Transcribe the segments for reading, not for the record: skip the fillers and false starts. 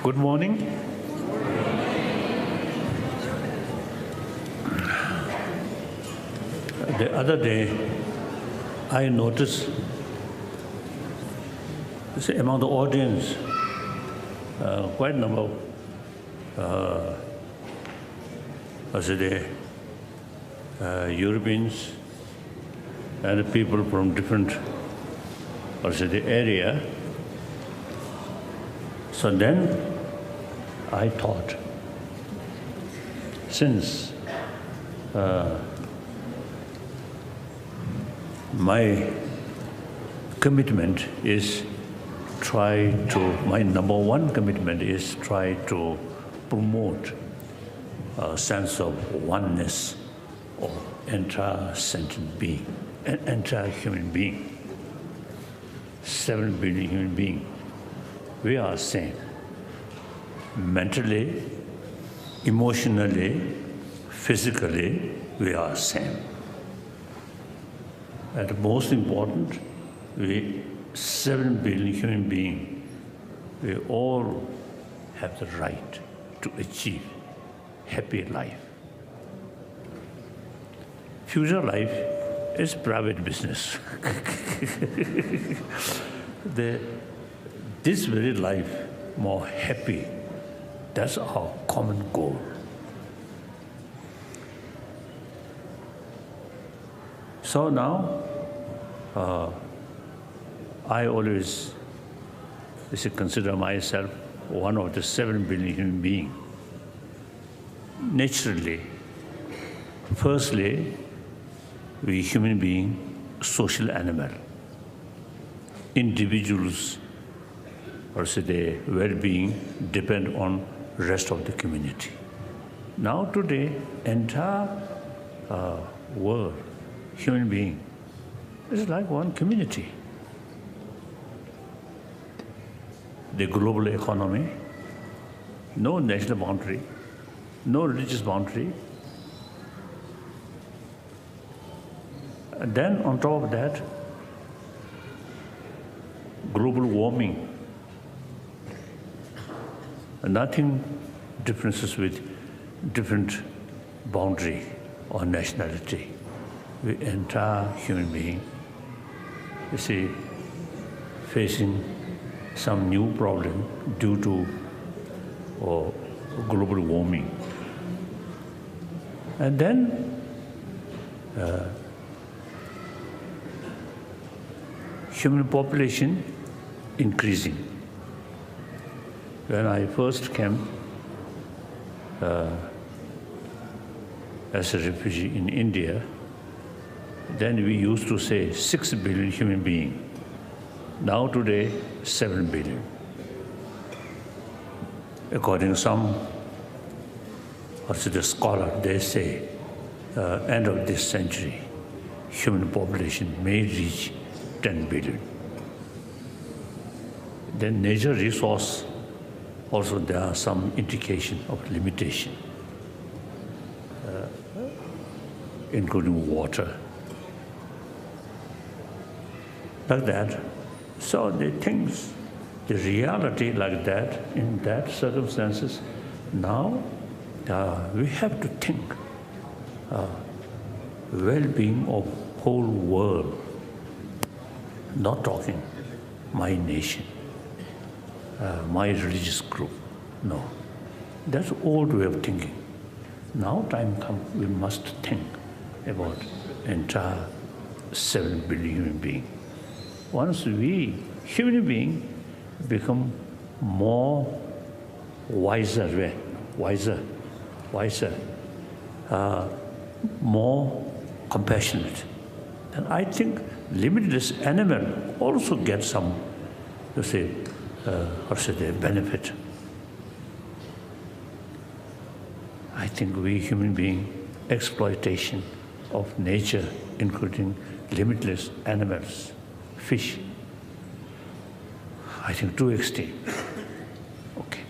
Good morning. The other day, I noticed among the audience, quite a number of Europeans and people from different area. So then I thought, since my commitment is my number one commitment is try to promote a sense of oneness of entire sentient being, an entire human being, 7 billion human beings. We are same. Mentally, emotionally, physically, we are same. And most important, we 7 billion human beings, we all have the right to achieve happy life. Future life is private business. This very life, more happy, that's our common goal. So now, I always consider myself one of the 7 billion human beings. Naturally, firstly, we human beings, social animal. Individuals, or say their well-being, depend on rest of the community. Now today, entire world, human being, is like one community. The global economy, no national boundary, no religious boundary. And then on top of that, global warming. Nothing differences with different boundary or nationality. The entire human being, you see, facing some new problem due to global warming. And then human population increasing. When I first came as a refugee in India, then we used to say 6 billion human beings. Now today, 7 billion. According to some the scholar, they say end of this century, human population may reach 10 billion. Then natural resource, also there are some indication of limitation, including water. Like that. So the things, the reality like that, in that circumstances, now we have to think well-being of whole world, not talking my nation, my religious group, no. That's old way of thinking. Now time comes, we must think about entire 7 billion human beings. Once we, human beings, become more wiser, more compassionate, and I think limitless animal also get some, benefit. I think we human beings, exploitation of nature, including limitless animals, fish, I think too extreme. Okay.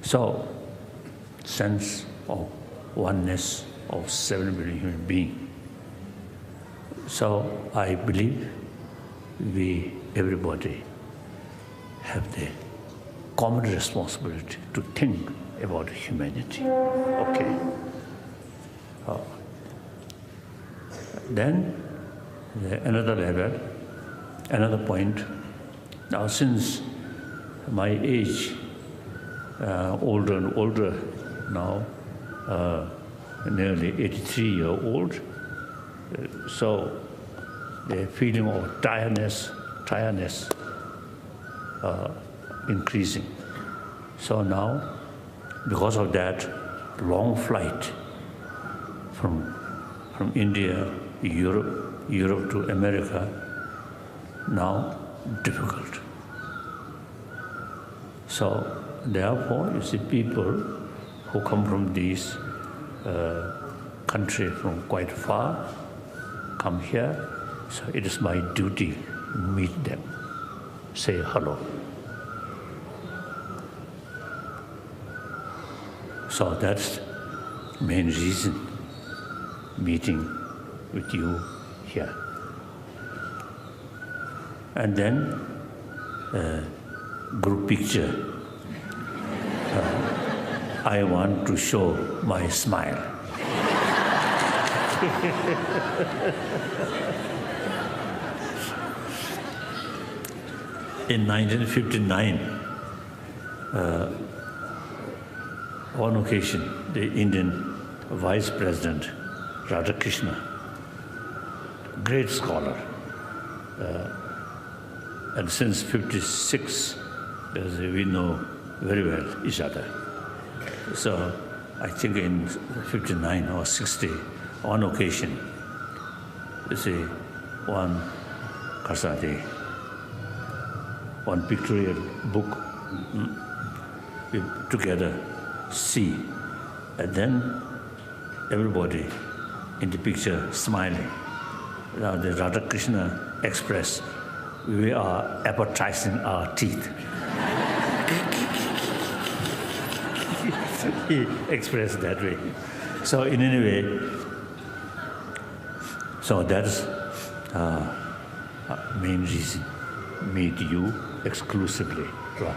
So, sense of oneness of 7 billion human beings. So I believe everybody have the common responsibility to think about humanity. Okay. Then another level, another point. Now, since my age, older and older now, nearly 83-year-old, so the feeling of tiredness increasing. So now, because of that, long flight from India, Europe to America, now difficult. So therefore, you see people who come from these countries from quite far, come here, so it is my duty to meet them, say hello. So that's the main reason meeting with you here. And then group picture. I want to show my smile. In 1959, on occasion, the Indian Vice President, Radhakrishna, great scholar, and since 56, we know very well each other. So I think in 59 or 60, on occasion, you see, one Kasadi, one pictorial book, we together see, and then everybody in the picture smiling. Now the Radhakrishna expressed, we are appetizing our teeth. He expressed that way. So in any way, so that's main reason, meet you exclusively. Right?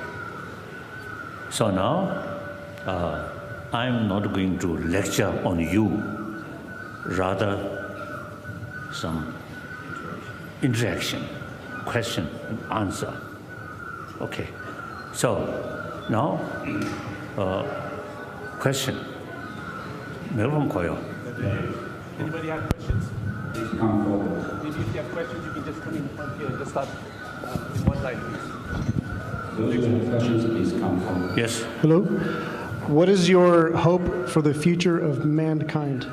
So now, I'm not going to lecture on you, rather some interaction, question and answer. Okay, so now, question. Anybody have questions? Please come forward. If you have questions, you can just come in front here. Just start in one line, please. Those who have questions, please come forward. Yes. Hello. What is your hope for the future of mankind?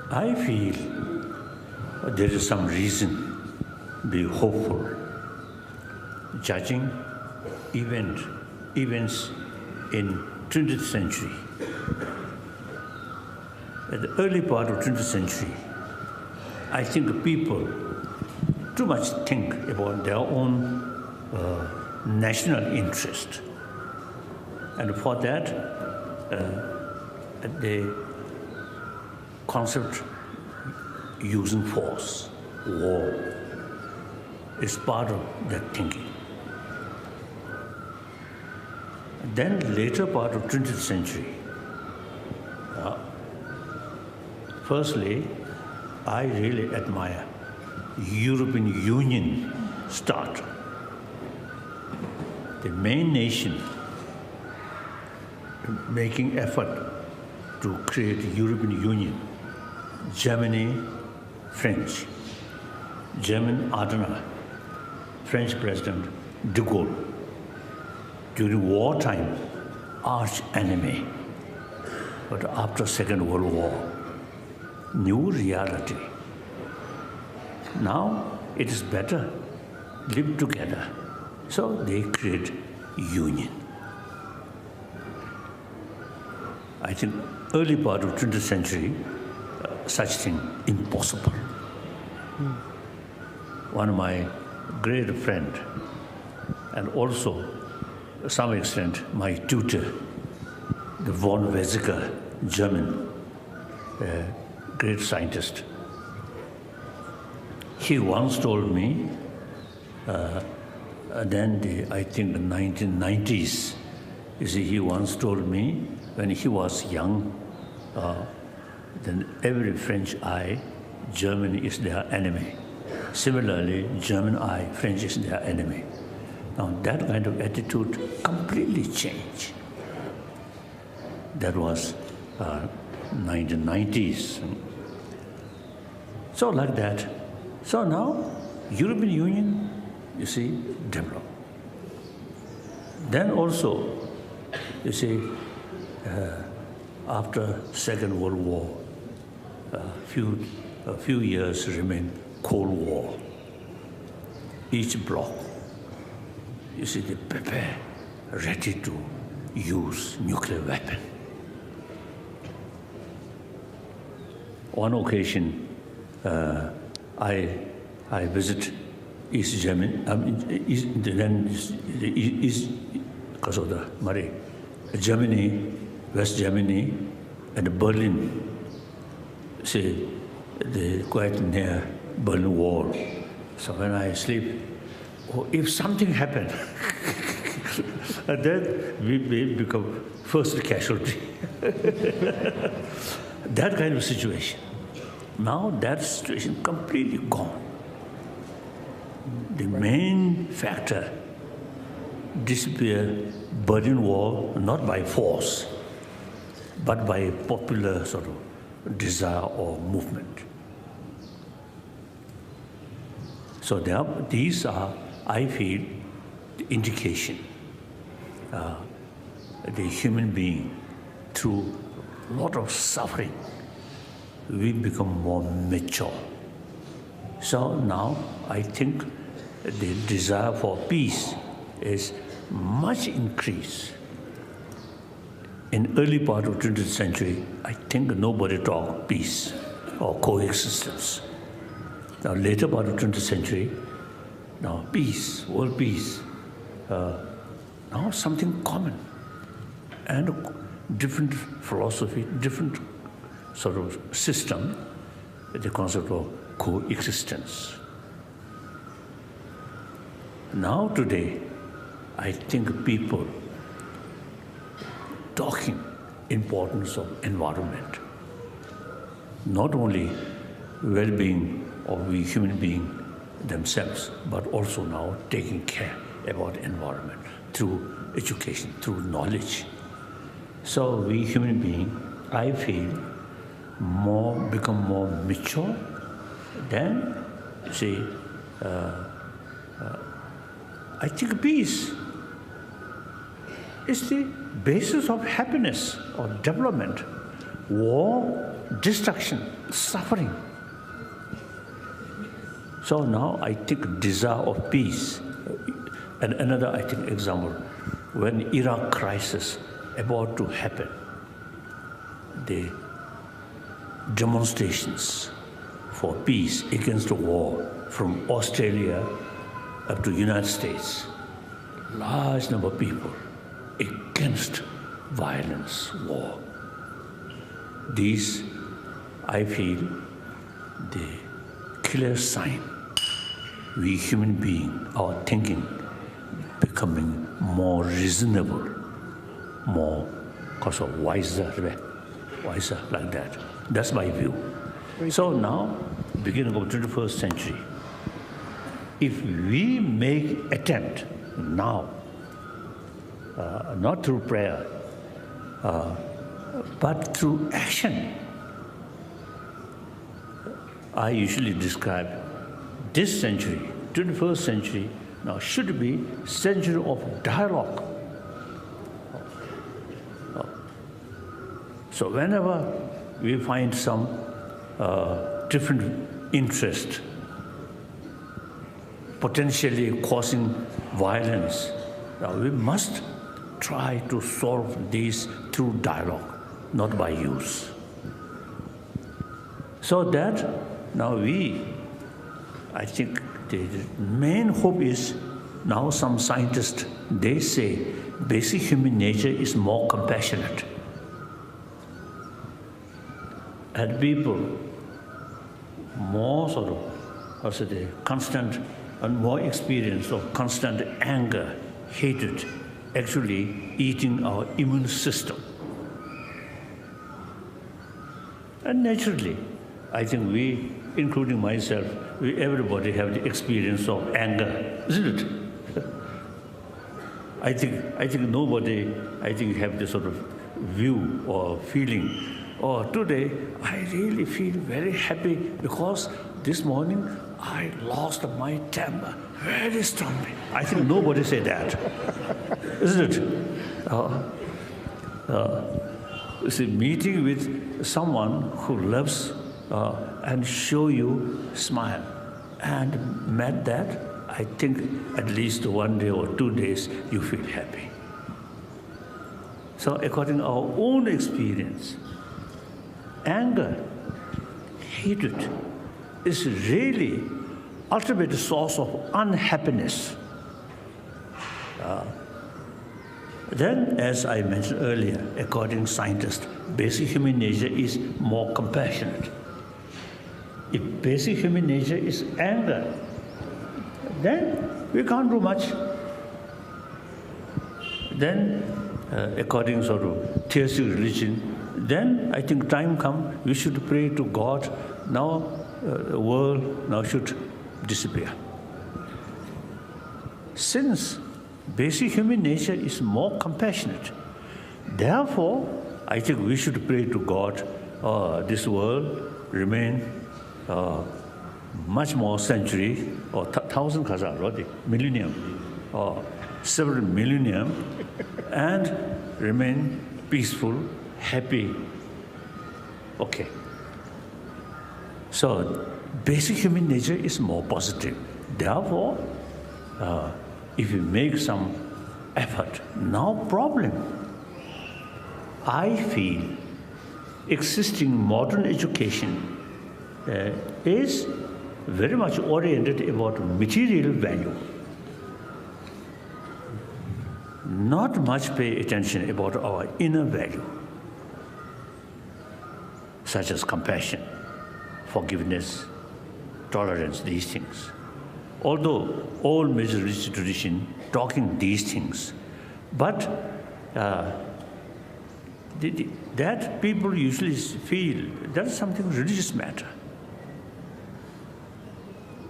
I feel there is some reason to be hopeful. Judging events in 20th century. At the early part of 20th century, I think people too much think about their own national interest. And for that, the concept using force, war, is part of that thinking. Then later part of 20th century, firstly, I really admire European Union start. The main nation making effort to create European Union, Germany, French, German Adenauer, French President de Gaulle, during wartime, arch enemy. But after Second World War, new reality. Now it is better, live together. So they create union. I think early part of 20th century, such thing impossible. One of my great friend, and also to some extent my tutor, the von Weizsäcker, German, great scientist. he once told me, I think the 1990s, you see, he once told me when he was young, then every French eye, Germany is their enemy. Similarly, German eye, French is their enemy. Now that kind of attitude completely changed. That was 1990s. So like that. So now, European Union, you see, developed. Then also, you see, after Second World War, a few years remained Cold War. Each bloc, you see, they prepare, ready to use nuclear weapon. On occasion, I visit East Germany, because of the Murray, Germany, West Germany, and Berlin. See, they're quite near Berlin Wall. So when I sleep, if something happened, then we become first casualty. That kind of situation. Now that situation completely gone. The main factor disappeared, Berlin Wall, not by force, but by popular sort of desire or movement. So these are, I feel, the indication the human being, through a lot of suffering, we become more mature. So now I think the desire for peace is much increased. In early part of 20th century, I think nobody talked peace or coexistence. Now later part of 20th century, now peace, world peace, now something common and different philosophy, different sort of system, the concept of coexistence. Now today, I think people talking importance of environment, not only well-being of we human being themselves, but also now taking care about environment through education, through knowledge. So we human being, I feel, become more mature. Then, see, I think peace is the basis of happiness or development. War, destruction, suffering. So now I think desire of peace. And another, I think, example, when Iraq crisis about to happen, the demonstrations for peace against the war from Australia up to United States, large number of people against violence, war. These, I feel, the clear sign we human beings, our thinking becoming more reasonable, more wiser like that. That's my view. So now, beginning of 21st century, if we make attempt now, not through prayer, but through action, I usually describe this century, 21st century, now should be century of dialogue. So whenever we find some different interest, potentially causing violence, now we must try to solve these through dialogue, not by use. So that now I think the main hope is, now some scientists, they say basic human nature is more compassionate. And people more sort of also the constant and more experience of constant anger, hatred, actually eating our immune system. And naturally, I think we, including myself, everybody have the experience of anger, isn't it? I think nobody, have this sort of view or feeling, oh, today I really feel very happy because this morning I lost my temper very strongly. I think nobody say that, isn't it? See, meeting with someone who loves and show you smile, and met that, I think at least 1 day or 2 days you feel happy. So according to our own experience, anger, hatred is really ultimate source of unhappiness. Then, as I mentioned earlier, according to scientists, basic human nature is more compassionate. If basic human nature is anger, then we can't do much. Then, according to sort of theistic religion, then I think time comes, we should pray to God. Now, the world now should disappear. Since basic human nature is more compassionate, therefore, I think we should pray to God, this world remain much more century, or 1,000 khazar, millennium, or several millennium, and remain peaceful, happy. Okay. So, basic human nature is more positive. Therefore, if you make some effort, no problem. I feel existing modern education is very much oriented about material value. Not much pay attention about our inner value, such as compassion, forgiveness, tolerance, these things. Although all major religious tradition talking these things, but that people usually feel that is something religious matter.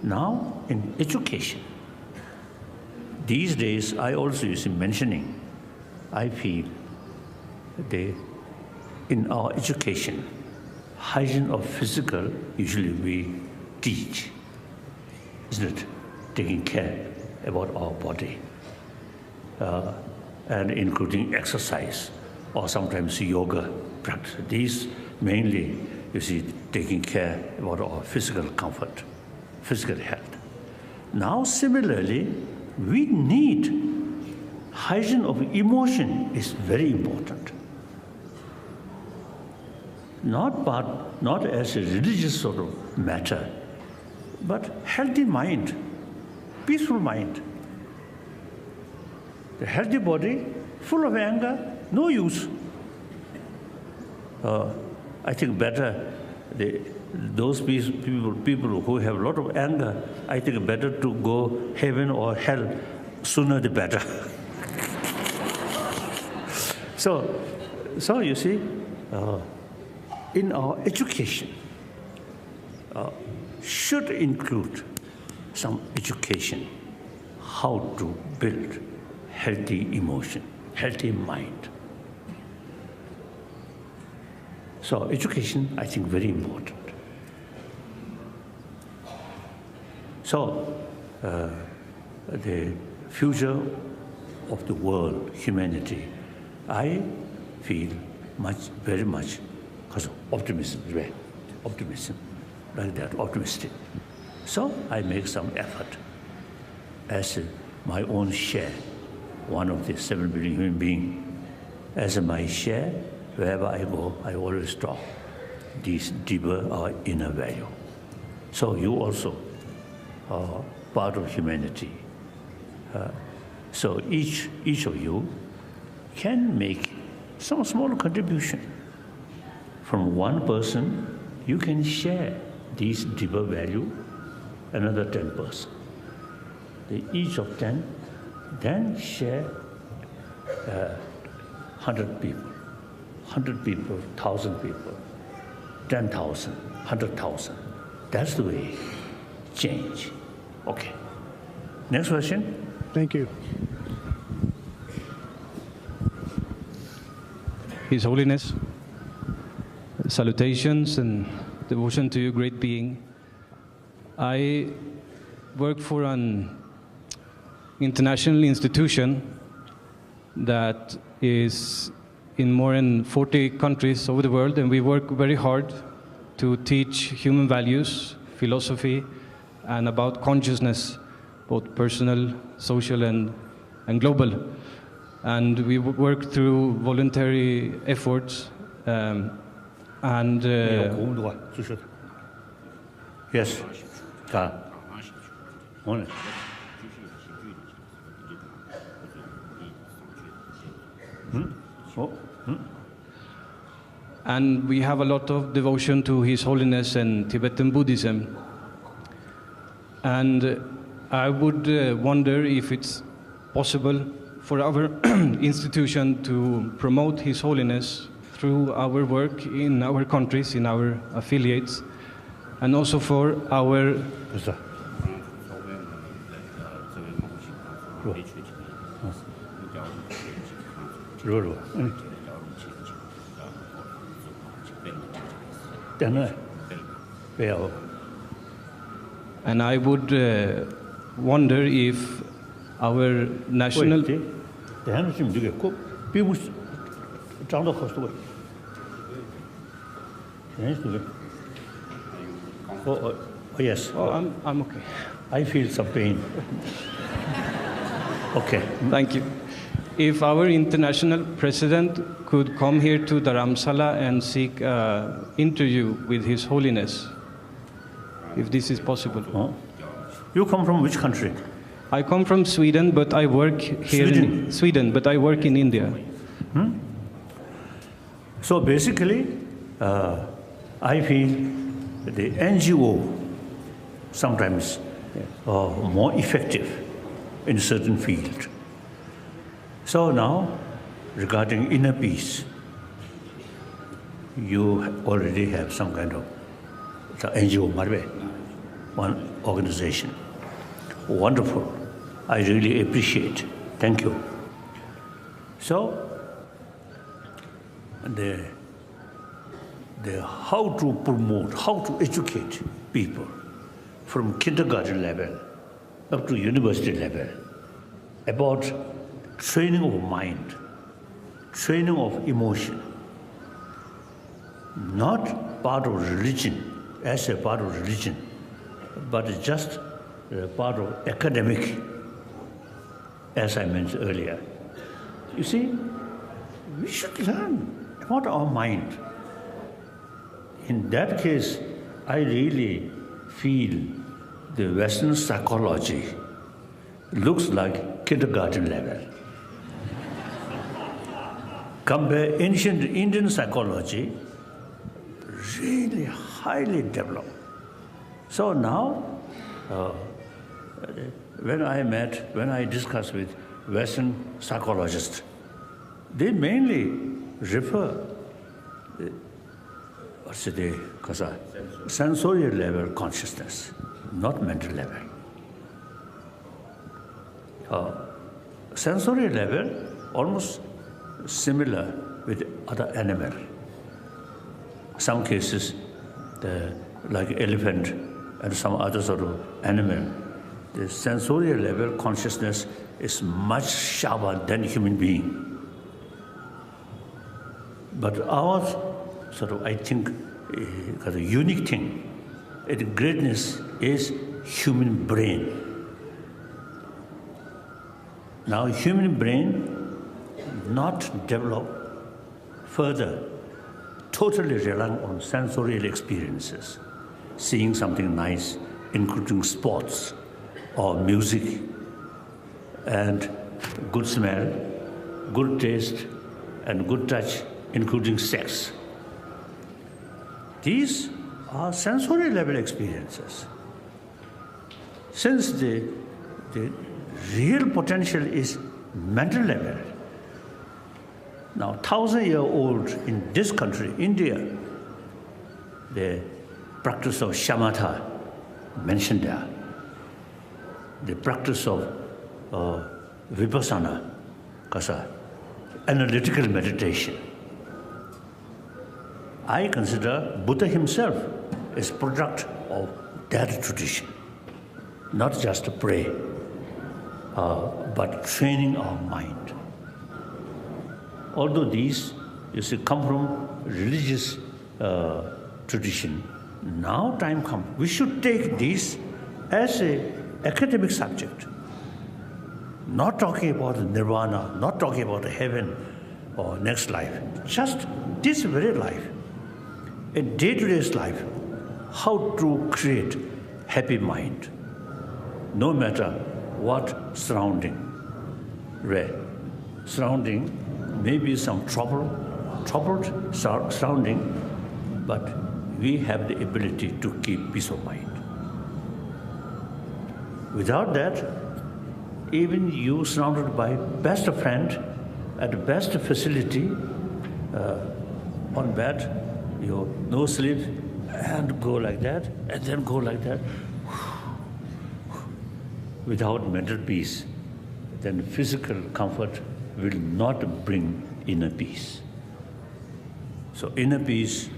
Now, in education, these days I also use mentioning, I feel in our education, hygiene of physical usually we teach, isn't it? Taking care about our body, and including exercise, or sometimes yoga practice. These mainly, you see, taking care about our physical comfort, physical health. Now, similarly, we need hygiene of emotion is very important. Not as a religious sort of matter, but healthy mind, peaceful mind. The healthy body, full of anger, no use. I think better those people who have a lot of anger, I think better to go heaven or hell, sooner the better. So you see, in our education, should include some education, how to build healthy emotion, healthy mind. So education, I think, very important. So the future of the world, humanity, I feel very much because of optimism, right? Optimism, like that, optimistic. So I make some effort as my own share, one of the 7 billion human beings, as my share. Wherever I go, I always talk these deeper or inner value. So you also are part of humanity. So each of you can make some small contribution. From one person, you can share these deeper value another 10%. Each of 10 then share 100 people, 1,000 people, 10,000, 100,000. That's the way change. Okay. Next question. Thank you. His Holiness, salutations and devotion to you, great being. I work for an international institution that is in more than 40 countries over the world, and we work very hard to teach human values, philosophy, and about consciousness, both personal, social, and global. And we work through voluntary efforts Yes. And we have a lot of devotion to His Holiness and Tibetan Buddhism. And I would wonder if it's possible for our institution to promote His Holiness through our work in our countries, in our affiliates, and also for our and I would wonder if our national... Oh, yes. Oh, I'm okay. I feel some pain. Okay. Thank you. If our international president could come here to Dharamsala and seek an interview with His Holiness, if this is possible. Oh. You come from which country? I come from Sweden, but I work here in Sweden, but I work in India. So basically, I feel the NGO sometimes more effective in a certain field. So now, regarding inner peace, you already have some kind of NGO, one organization. Wonderful. I really appreciate. Thank you. So, the how to promote, how to educate people from kindergarten level up to university level about training of mind, training of emotion, not part of religion, as a part of religion, but just part of academic, as I mentioned earlier. You see, we should learn about our mind. In that case, I really feel the Western psychology looks like kindergarten level. Compare ancient Indian psychology, really highly developed. So now, when I discuss with Western psychologists, they mainly refer sensory level consciousness, not mental level. Sensory level almost similar with other animal. Some cases, like elephant and some other sort of animal, the sensory level consciousness is much sharper than human being. But ours, sort of, I think, the unique thing, the greatness is human brain. Now, human brain not developed further, totally relying on sensorial experiences, seeing something nice, including sports or music, and good smell, good taste, and good touch, including sex. These are sensory level experiences. since the real potential is mental level. Now, 1,000-year-old in this country, India, the practice of shamatha mentioned there, the practice of vipassana, analytical meditation. I consider Buddha himself as product of that tradition, not just to pray, but training our mind. Although these, you see, come from religious tradition, now time comes. We should take this as an academic subject. Not talking about nirvana, not talking about heaven or next life. Just this very life, a day-to-day life, how to create happy mind, no matter what surrounding. Surrounding may be some troubled surrounding, but we have the ability to keep peace of mind. Without that, even you surrounded by best friend at the best facility, on bed, you no sleep, and go like that, and then go like that, without mental peace, then physical comfort will not bring inner peace. So inner peace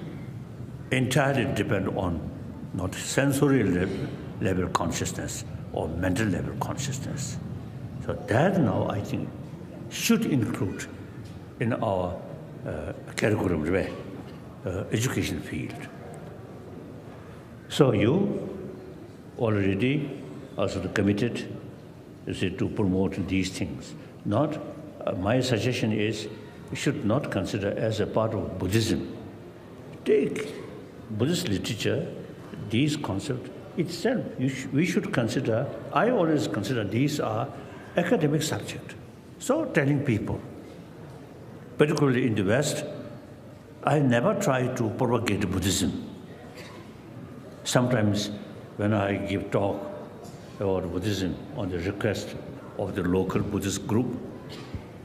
entirely depends on not sensory level consciousness or mental level consciousness. So that now, I think, should include in our curriculum, education field. So you already also committed to promote these things. Not, my suggestion is, you should not consider as a part of Buddhism. Take Buddhist literature, these concepts itself, we should consider, I always consider these are academic subject. So telling people, particularly in the West, I never try to propagate Buddhism. Sometimes when I give talk about Buddhism on the request of the local Buddhist group,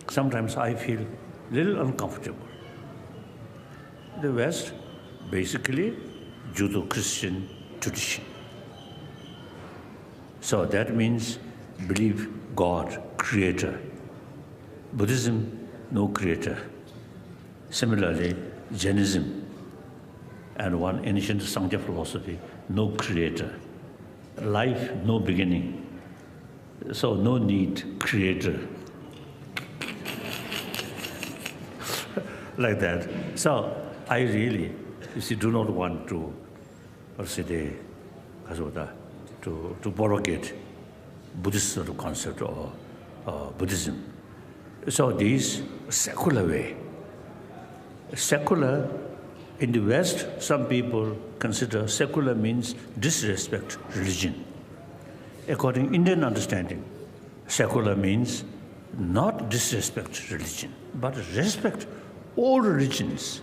sometimes I feel a little uncomfortable. The West, basically, Judeo-Christian tradition. So that means believe God, creator. Buddhism, no creator. Similarly, Jainism and one ancient Sankhya philosophy, no creator. Life, no beginning. So no need creator. Like that. So I really, you see, do not want to, to propagate Buddhist sort of concept or Buddhism. So this secular way. Secular, in the West, some people consider secular means disrespect religion. According to Indian understanding, secular means not disrespect religion, but respect all religions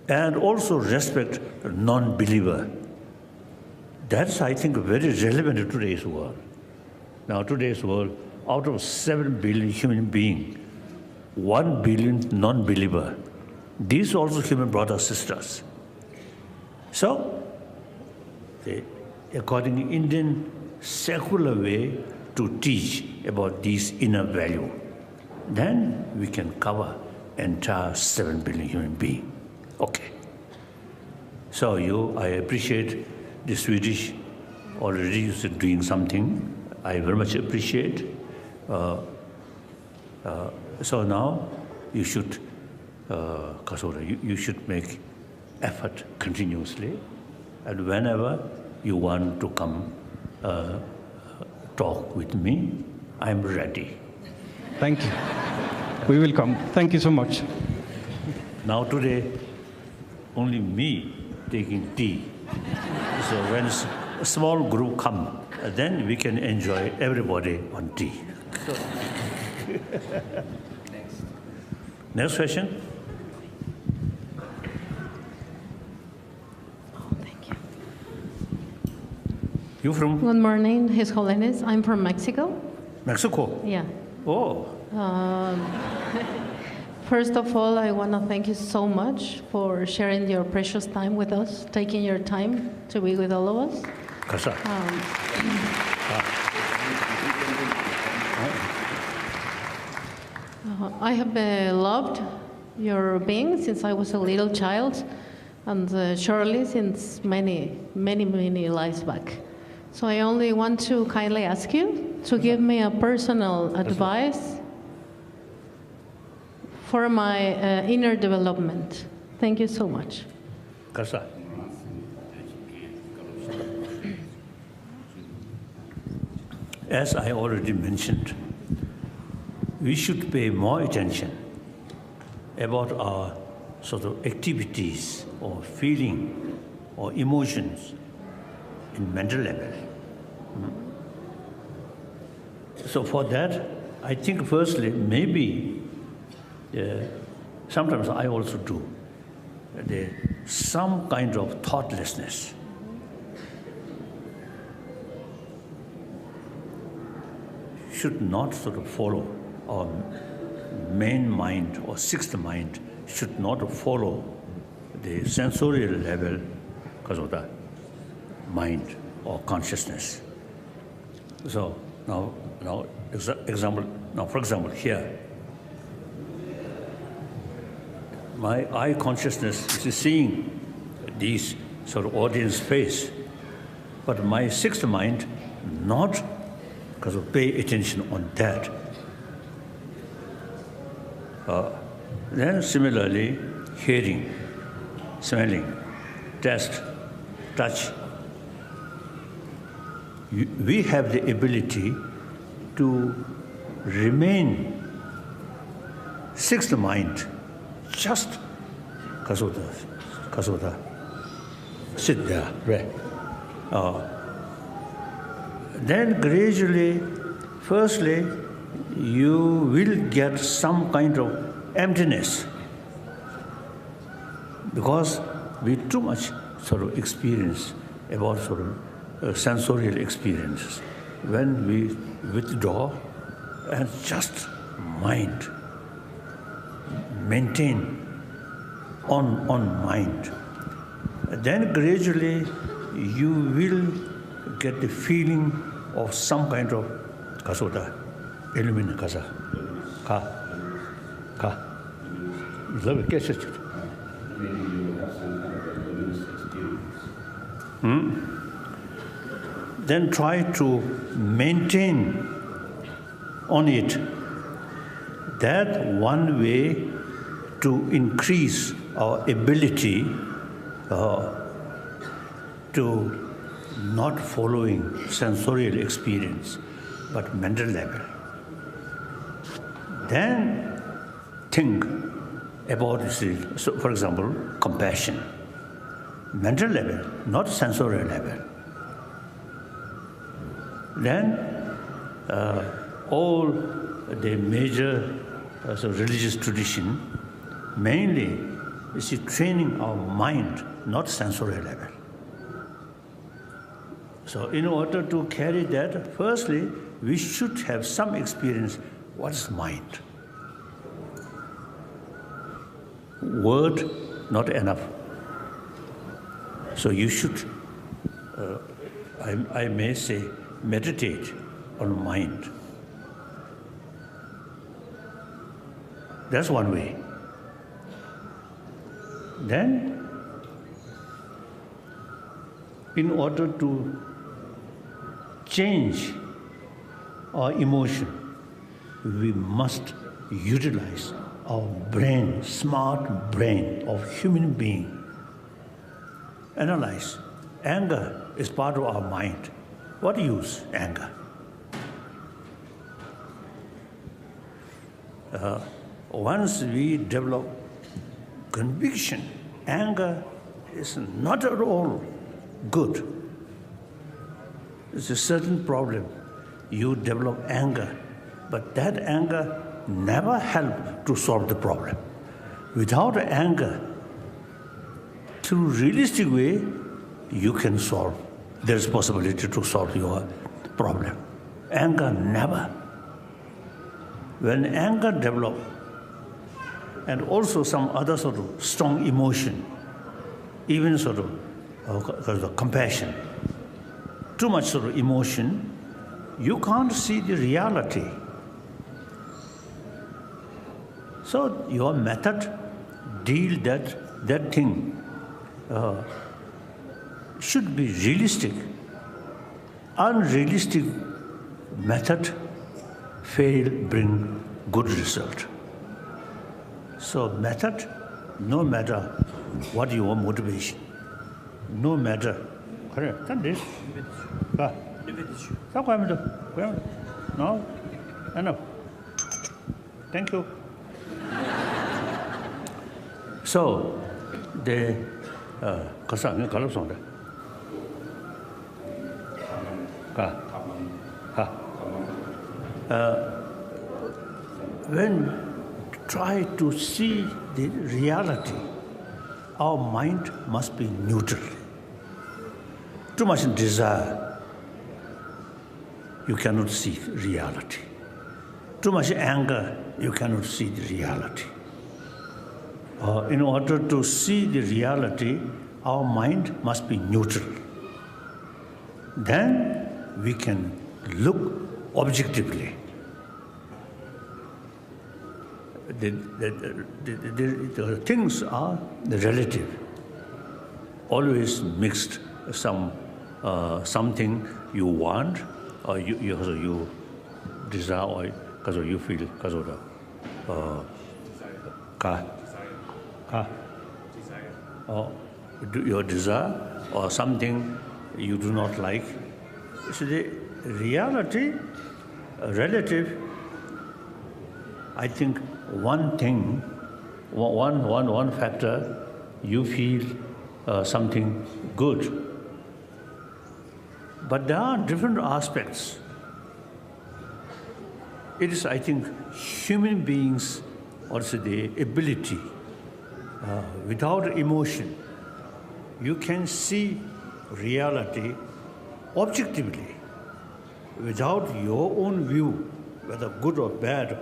and also respect non-believer. That's, I think, very relevant to today's world. Now, today's world, out of 7 billion human beings, 1 billion non-believer. These also human brothers, sisters. So, according to Indian secular way to teach about this inner value, then we can cover entire 7 billion human beings. Okay. So I appreciate the Swedish already is doing something. I very much appreciate. So now you should, you should make effort continuously, and whenever you want to come talk with me, I'm ready. Thank you. We will come. Thank you so much. Now today, only me taking tea. So when a small group come, then we can enjoy everybody on tea. So. Next question. You from Good morning, His Holiness. I'm from Mexico. Mexico? Yeah. Oh, First of all, I want to thank you so much for sharing your precious time with us, taking your time to be with all of us. Kasa. I have loved your being since I was a little child, and surely since many, many, many lives back. So I only want to kindly ask you to give me a personal advice for my inner development. Thank you so much. Kasa. As I already mentioned, we should pay more attention about our sort of activities or feeling or emotions in mental level. So for that, I think firstly, maybe sometimes I also do some kind of thoughtlessness. Should not sort of follow our main mind or sixth mind, should not follow the sensorial level because of the mind or consciousness. So now for example, here, my eye consciousness is seeing these sort of audience face, but my sixth mind not because of pay attention on that. Then similarly, hearing, smelling, taste, touch. We have the ability to remain sixth mind just because of the sit there, right? Then gradually, firstly, you will get some kind of emptiness because we too much sort of experience about sort of sensorial experiences. When we withdraw and just mind, maintain on mind, then gradually you will get the feeling of some kind of kasota, illumina kasa, ka. Maybe you have some kind of a luminous experience. Then try to maintain on it. That one way to increase our ability to not following sensorial experience, but mental level. Then think about, so for example, compassion. Mental level, not sensorial level. Then all the major religious tradition mainly is training our mind, not sensorial level. So in order to carry that, firstly, we should have some experience. What is mind? Word, not enough. So you should, I may say, meditate on mind. That's one way. Then, in order to change our emotion, we must utilize our brain, smart brain of human being. Analyze. Anger is part of our mind. What use anger? Once we develop conviction, anger is not at all good. It's a certain problem. You develop anger, but that anger never helps to solve the problem. Without anger, through realistic way, you can solve there's possibility to solve your problem. Anger, never. When anger develops, and also some other sort of strong emotion, even sort of compassion, too much sort of emotion, you can't see the reality. So your method deal that thing should be realistic. Unrealistic method fail, bring good result. So method, no matter what your motivation, no matter. No, enough. Thank you. So the when try to see the reality, our mind must be neutral. Too much desire, you cannot see reality. Too much anger, you cannot see the reality. In order to see the reality, our mind must be neutral. Then we can look objectively. The things are relative, always mixed. Something you want, or you desire, or because you feel, because of or your desire, or something you do not like. So the reality, relative. I think one thing, one factor, you feel something good. But there are different aspects. It is, I think, human beings also the ability, without emotion, you can see reality objectively, without your own view, whether good or bad.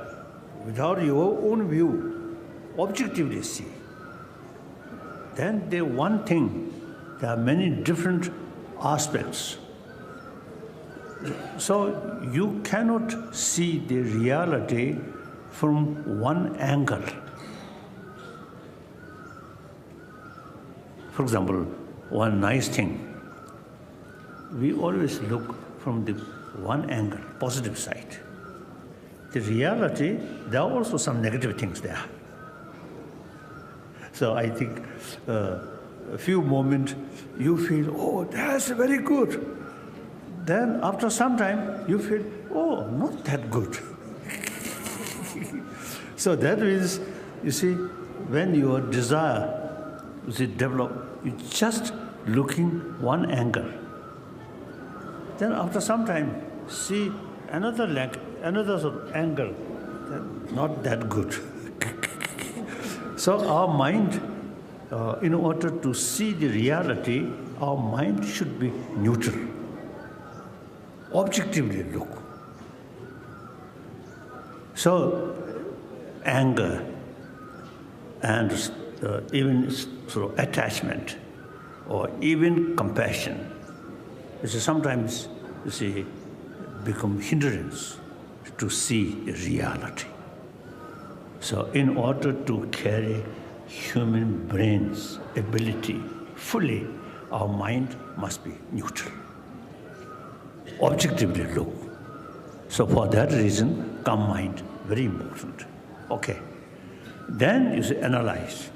Without your own view, objectively see. Then the one thing, there are many different aspects. So you cannot see the reality from one angle. For example, one nice thing, we always look from the one angle, positive side. The reality, there are also some negative things there. So I think a few moments you feel, oh, that's very good. Then after some time you feel, oh, not that good. So that means, you see, when your desire is developed, you just looking one angle. Then after some time, see another sort of angle, not that good. So our mind, in order to see the reality, our mind should be neutral. Objectively look. So anger and even sort of attachment or even compassion, which is sometimes, you see, become hindrance to see reality. So in order to carry human brain's ability fully, our mind must be neutral. Objectively look. So for that reason, calm mind, very important. Okay. Then you say analyze.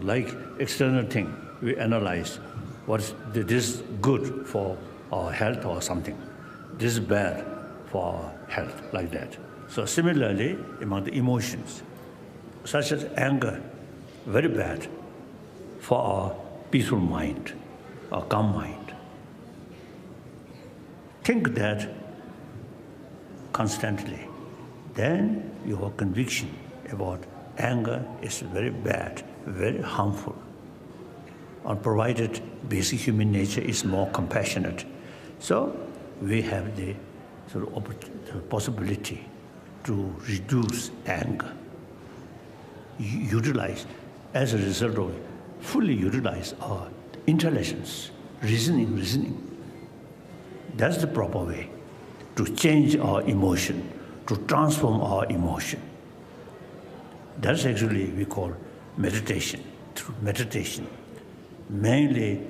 Like external thing, we analyze what's this good for our health or something. This is bad for our health, like that. So similarly, among the emotions, such as anger, very bad for our peaceful mind, our calm mind. Think that constantly. Then your conviction about anger is very bad, very harmful. and provided basic human nature is more compassionate. So we have the sort of the possibility to reduce anger, utilize, as a result of fully utilize our intelligence, reasoning. That's the proper way to change our emotion, to transform our emotion. That's actually we call meditation. Through meditation, mainly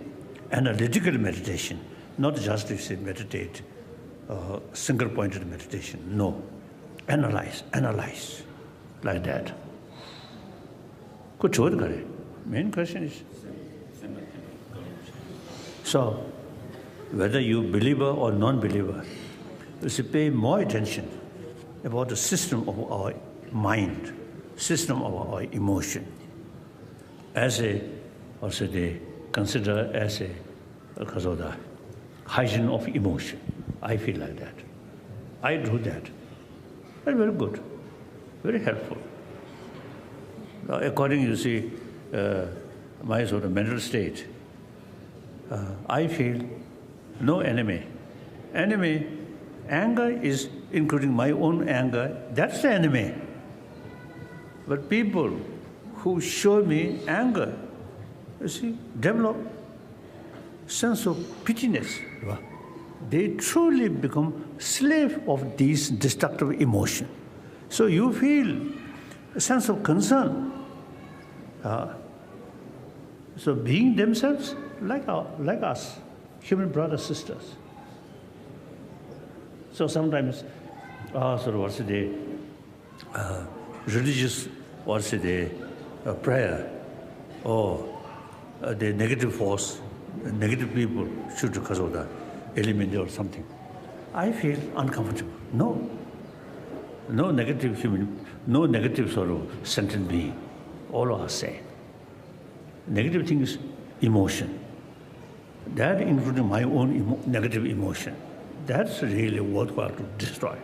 analytical meditation, not just to say meditate, single-pointed meditation. No, analyze, like that. Main question is, so whether you believer or non-believer, you should pay more attention about the system of our mind, system of our emotion, as a, also they consider as a hygiene of emotion. I feel like that. I do that. That's very good, very helpful. Now, according, you see, my sort of mental state, I feel no enemy. Enemy, anger is including my own anger, that's the enemy. But people who show me anger, you see, develop sense of pittiness. They truly become slave of these destructive emotions. So you feel a sense of concern. So being themselves like us, human brothers, sisters. So sometimes, sort of what's the religious, what's the prayer, or the negative force, negative people should eliminate or something. I feel uncomfortable. No negative human, no negative sort of sentient being. All are same. Negative thing is emotion. That including my own negative emotion. That's really worthwhile to destroy.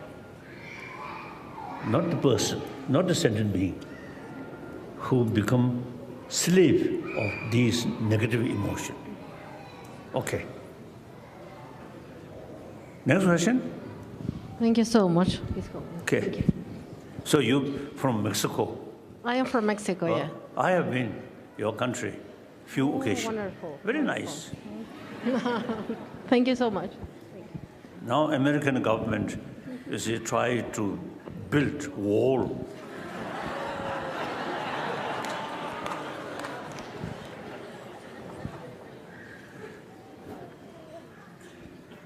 Not the person, not the sentient being who become slave of these negative emotions. Okay. Next question? Thank you so much. Please go. Okay. Thank you. So you from Mexico? I am from Mexico, yeah. I have been your country few occasions. Wonderful. Very nice. Thank you so much. Now American government is try to build wall.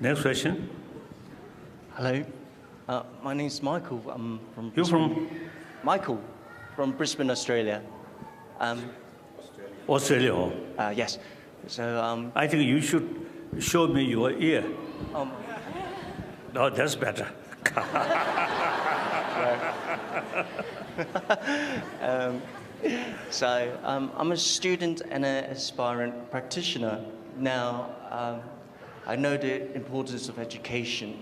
Next question. Hello, my name's Michael. I'm from. You from? Michael, from Brisbane, Australia. Australia. Yes. So. I think you should show me your ear. No, that's better. So I'm a student and an aspirant practitioner. Now, I know the importance of education,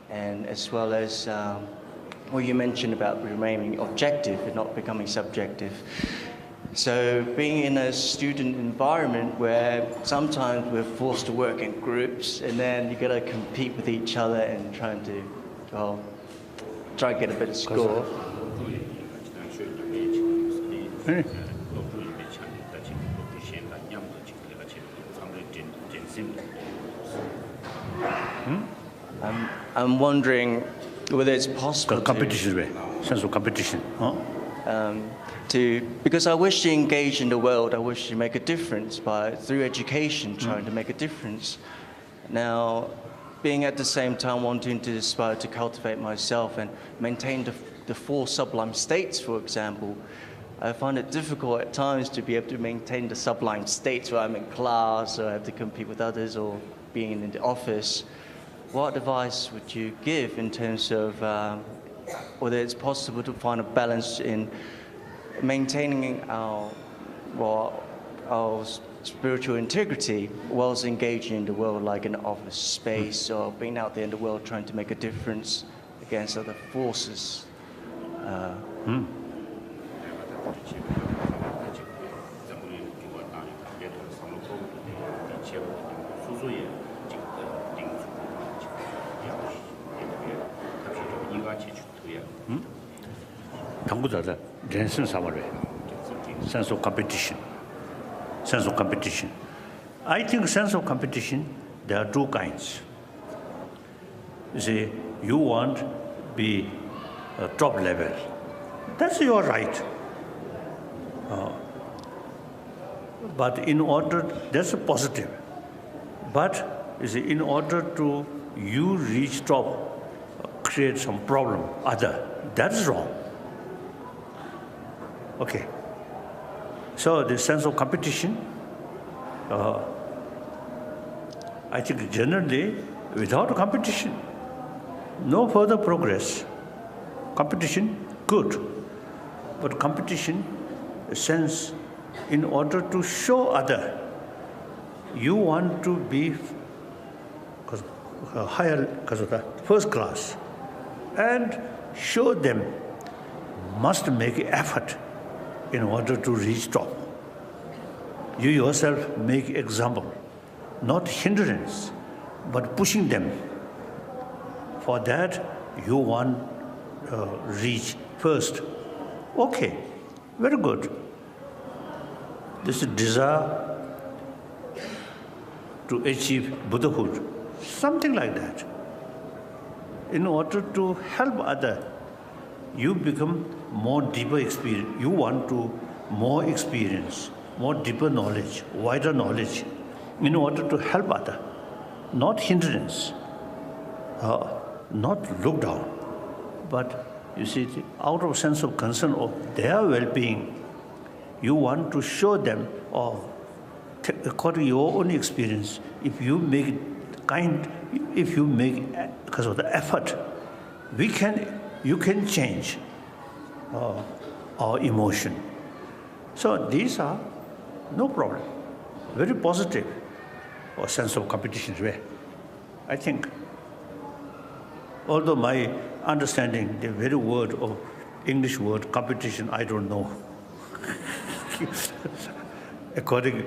and as well as what you mentioned about remaining objective and not becoming subjective. So being in a student environment where sometimes we're forced to work in groups, and then you got to compete with each other and try and get a better score. I'm wondering whether it's possible sense of competition. Because I wish to engage in the world, I wish to make a difference through education, trying to make a difference. Now, being at the same time wanting to aspire to cultivate myself and maintain the four sublime states, for example, I find it difficult at times to be able to maintain the sublime states where I'm in class or I have to compete with others or being in the office. What advice would you give in terms of whether it's possible to find a balance in maintaining our spiritual integrity whilst engaging in the world, like in an office space or being out there in the world trying to make a difference against other forces? 당구자다 랜선 사마래 sense of competition. Sense of competition. I think sense of competition, there are two kinds. You see, you want to be top level. That's your right. But in order, that's a positive. But you see, in order to you reach top, create some problem, other, that is wrong. Okay. So the sense of competition, I think generally, without competition, no further progress. Competition, good. But competition, sense, in order to show other, you want to be higher, first class, and show them must make effort in order to reach top. You yourself make example, not hindrance, but pushing them. For that, you want reach first. Okay, very good. This is desire to achieve Buddhahood, something like that. In order to help others, you become more deeper experience. You want to more experience, more deeper knowledge, wider knowledge, in order to help others, not hindrance, not look down, but you see, out of sense of concern of their well-being, you want to show them, or according to your own experience, if you make if you make because of the effort, you can change our emotion. So these are no problem, very positive, or sense of competition way. I think, although my understanding, the very word of English word competition, I don't know. According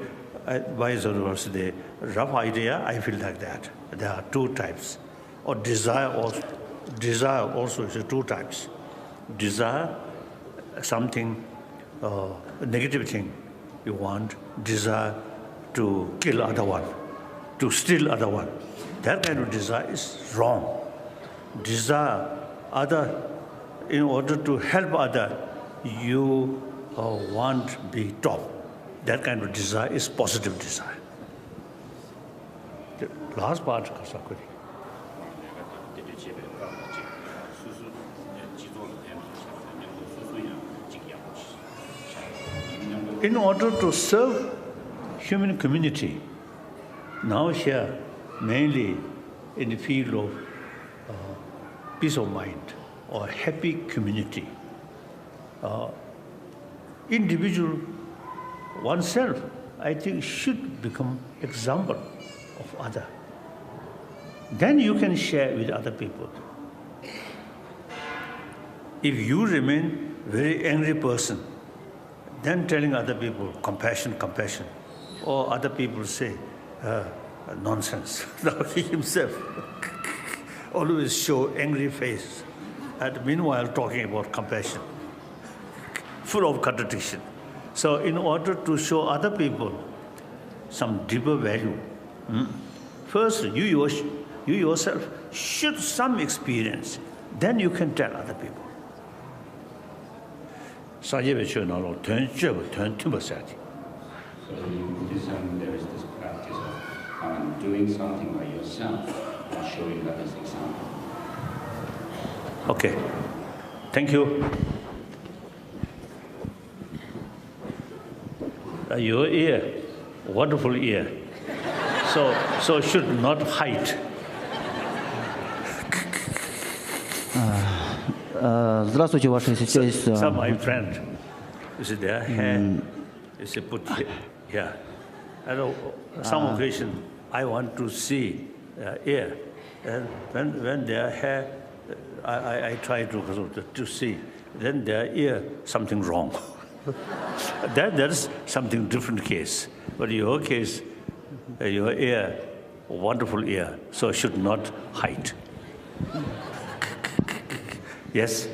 by the rough idea, I feel like that. There are two types. Or desire also is two types. Desire, something, negative thing you want, desire to kill other one, to steal other one. That kind of desire is wrong. Desire other, in order to help other, you want to be top. That kind of desire is positive desire. The last part, Kasakuri. In order to serve human community, now here, mainly in the field of peace of mind or happy community, individual oneself, I think, should become example of other. Then you can share with other people. If you remain very angry person, then telling other people, compassion, compassion, or other people say, nonsense. Now he himself always show angry face, and meanwhile talking about compassion, full of contradiction. So in order to show other people some deeper value, first you yourself should some experience, then you can tell other people. So in Buddhism, there is this practice of doing something by yourself and showing others example. Okay, thank you. Your ear, wonderful ear. So should not hide. Здравствуйте, Ваше Сиятельство. Some my friend, you see their hair, you see put here. And some occasion I want to see ear, and when their hair, I try to see, then their ear something wrong. That's something different case. But in your case, your ear, wonderful ear, so should not hide. Yes?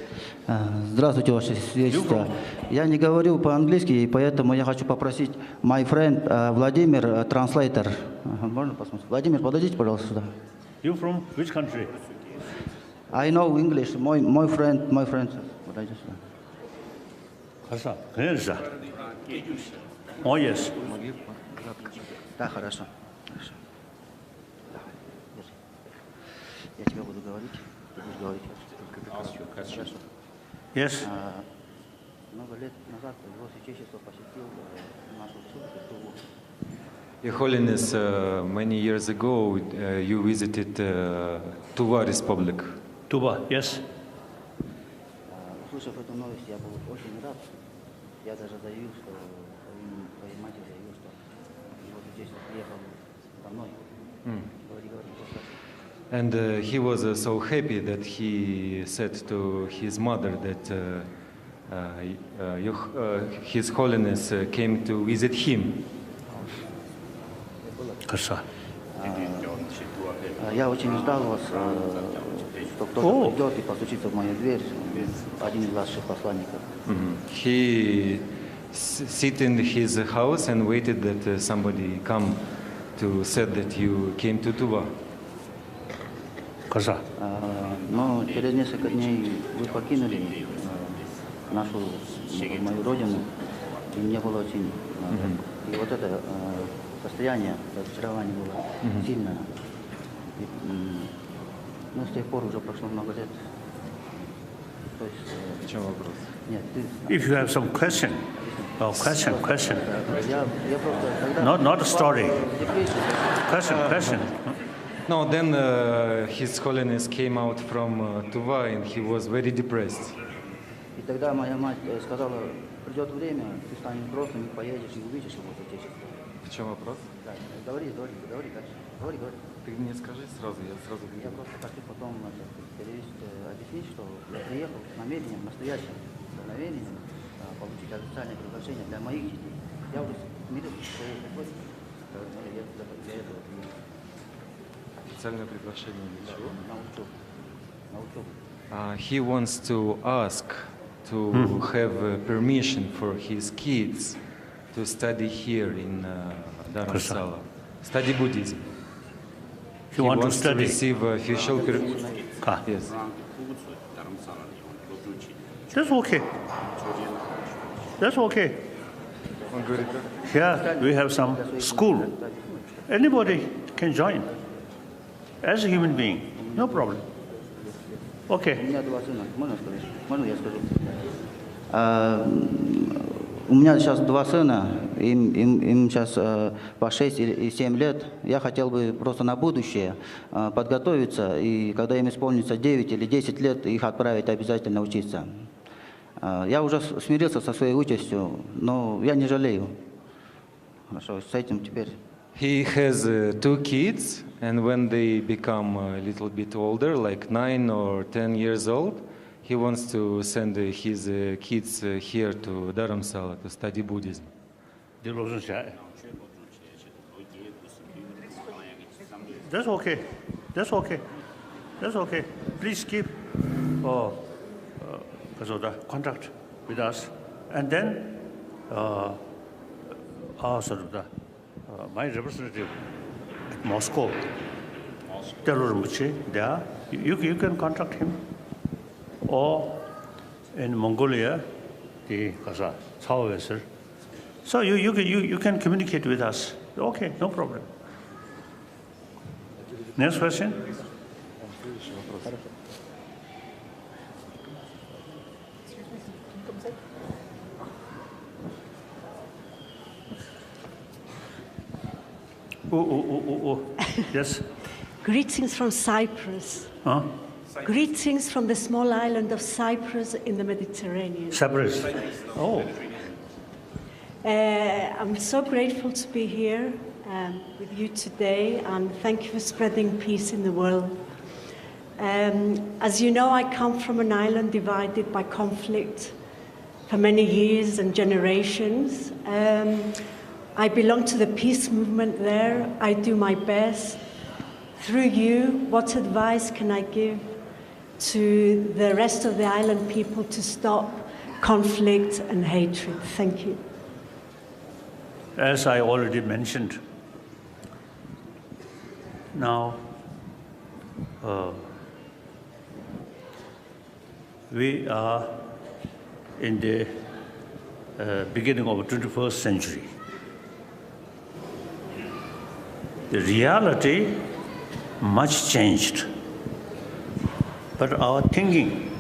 Здравствуйте, Ваше Сиятельство. Я не говорю по-английски, и поэтому я хочу попросить my friend Владимир, translator. Можно посмотреть? Владимир, подойдите, пожалуйста, сюда. You from which country? I know English. Мой friend. Подойдите сюда. Хорошо. Конечно. Oh, yes. Да, хорошо. Я тебе буду говорить, ты будешь говорить. Хорошо. Yes. Много лет назад его священство посетил нашу церковь. Your Holiness, many years ago you visited Tuva Republic. Tuba, yes. Услышав эту новость, я был очень рад. Я даже заявил, что твоей матери заявил, что его священство приехал домой. Говори, And he was so happy that he said to his mother that His Holiness came to visit him. Хорошо. Я очень ждал вас, что кто-то придет и постучится в мою дверь, один из ваших посланников. He sit in his house and waited that somebody come to said that you came to Tuva. Хорошо. Но через несколько дней вы покинули нашу мою родину, и мне было очень... И вот это состояние, разочарование было сильное. Но с тех пор уже прошло много лет. То есть... В чем вопрос? Нет, ты... If you have some question, question. Я просто... Not a story. Question. No, then His Holiness came out from Tuva and he was very depressed. И тогда моя мать сказала, придет время, ты станешь взрослым, поедешь и увидишь его отечество. В чем вопрос? Да, говори дальше. Говори. Ты мне скажи сразу, я сразу Я просто хочу потом объяснить, что я приехал с намерением, настоящим намерением получить официальное приглашение для моих детей. Я уже смирился с своей судьбой, я этого приехал. Официальное приглашение для чего? На учебу. He wants to ask to have permission for his kids to study here in Dharamsala. Study Buddhism. He wants to study. Receive official permission. Yes. That's okay. Он говорит, да? Here we have some school. Anybody can join. As a human being, no problem. У Okay. меня два сына. Можно сказать? Можно я скажу? У меня сейчас два сына, им сейчас по 6 и 7 лет. Я хотел бы просто на будущее подготовиться, и когда им исполнится 9 или 10 лет, их отправить обязательно учиться. Я уже смирился со своей участью, но я не жалею. Хорошо, с этим теперь. He has 2 kids, and when they become a little bit older, like 9 or 10 years old, he wants to send his kids here to Dharamsala to study Buddhism. That's okay. Please keep contact with us, and then my representative at Moscow, there, you can contact him, or in Mongolia, the Southwestern. So you can communicate with us. Okay, no problem. Next question. Yes. Greetings from Cyprus. Huh? Greetings from the small island of Cyprus in the Mediterranean. Cyprus. Oh. I'm so grateful to be here with you today, and thank you for spreading peace in the world. As you know, I come from an island divided by conflict for many years and generations. I belong to the peace movement there. I do my best. Through you, what advice can I give to the rest of the island people to stop conflict and hatred? Thank you. As I already mentioned, now we are in the beginning of the 21st century. The reality much changed, but our thinking,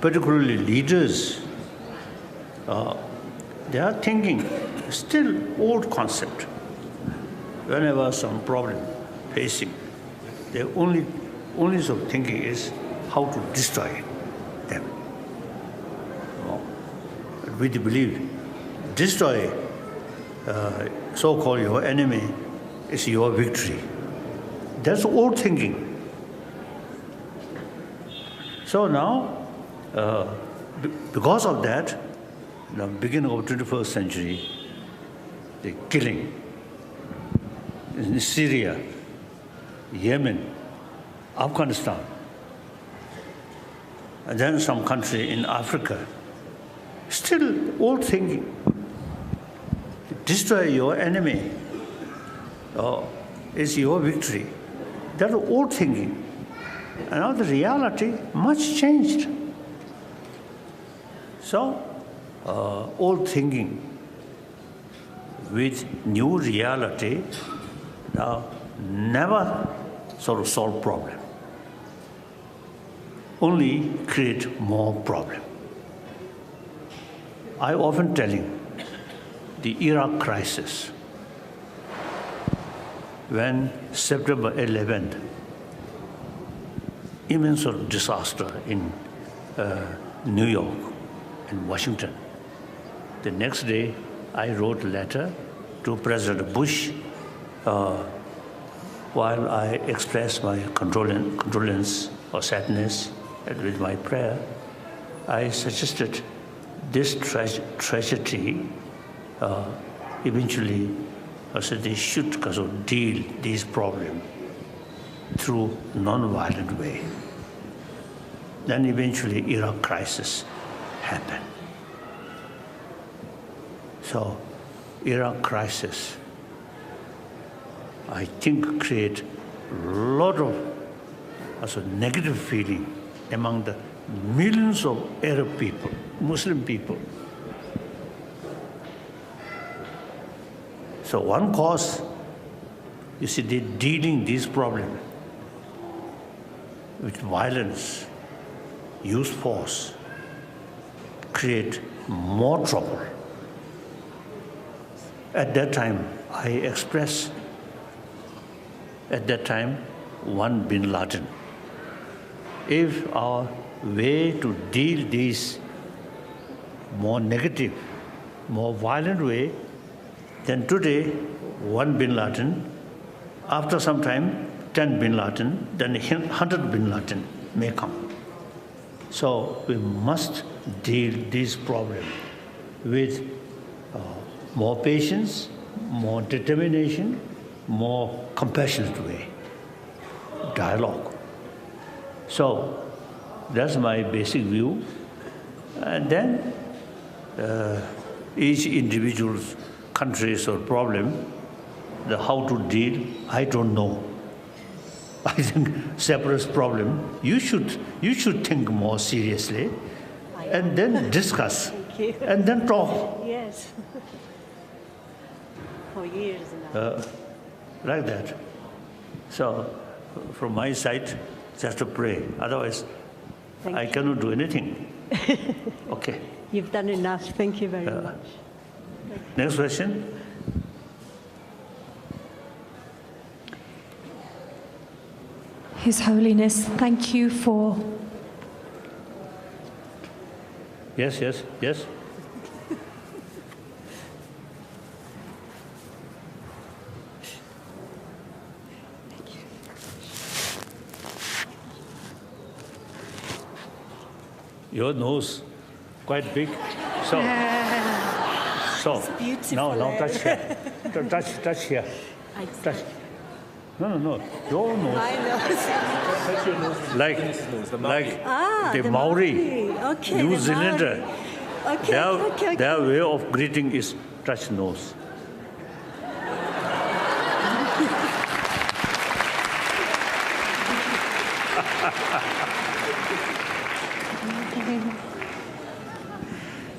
particularly leaders, they are thinking still old concept. Whenever some problem facing, their only sort of thinking is how to destroy them. We believe destroy so-called your enemy is your victory. That's old thinking. So now, because of that, the beginning of the 21st century, the killing in Syria, Yemen, Afghanistan, and then some country in Africa, still old thinking. Destroy your enemy is your victory. That's old thinking. And now the reality much changed. So, old thinking with new reality never sort of solve problem. Only create more problem. I often telling the Iraq crisis, when September 11th, immense sort of disaster in New York and Washington. The next day, I wrote a letter to President Bush while I expressed my condolence or sadness with my prayer. I suggested this tragedy eventually, I said they should deal these problems through non-violent way. Then eventually Iraq crisis happened. So Iraq crisis, I think, create a lot of negative feeling among the millions of Arab people, Muslim people. So one cause, you see, they're dealing this problem with violence, use force, create more trouble. At that time, I expressed, one bin Laden. If our way to deal these more negative, more violent way, then today, one bin Laden, after some time, 10 bin Laden, then 100 bin Laden may come. So we must deal this problem with more patience, more determination, more compassionate way, dialogue. So that's my basic view. And then each individual's countries or problem, the how to deal, I don't know. I think separate problem, you should think more seriously and then discuss and then talk. Yes. For years now. Like that. So from my side, just to pray. Otherwise, I cannot do anything. Okay. You've done enough. Thank you very much. Next question. His Holiness, thank you for... Yes. Your nose quite big, so It's beautiful. now touch here, touch here, touch. No. Your nose. My nose. Like the Maori, Okay, New the Zealander. Maori. Okay. Their way of greeting is touch nose.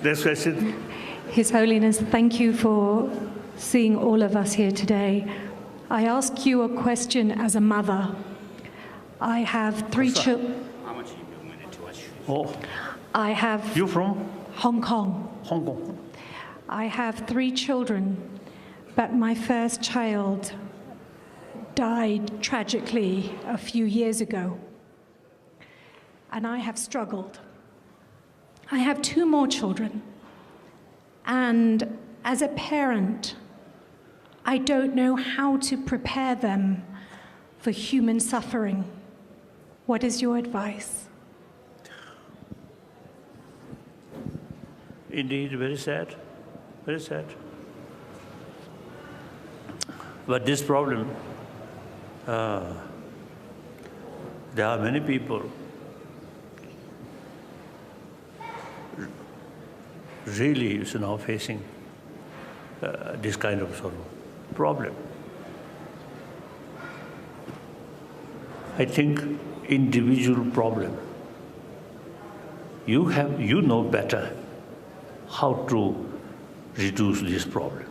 Next question. His Holiness, thank you for seeing all of us here today. I ask you a question as a mother. I have 3 children. Oh. I have. You from? Hong Kong. Hong Kong. I have 3 children, but my first child died tragically a few years ago. And I have struggled. I have 2 more children. And as a parent, I don't know how to prepare them for human suffering. What is your advice? Indeed, very sad. Very sad. But this problem, there are many people really is now facing this kind of sort of problem. I think individual problem. You know better how to reduce this problem.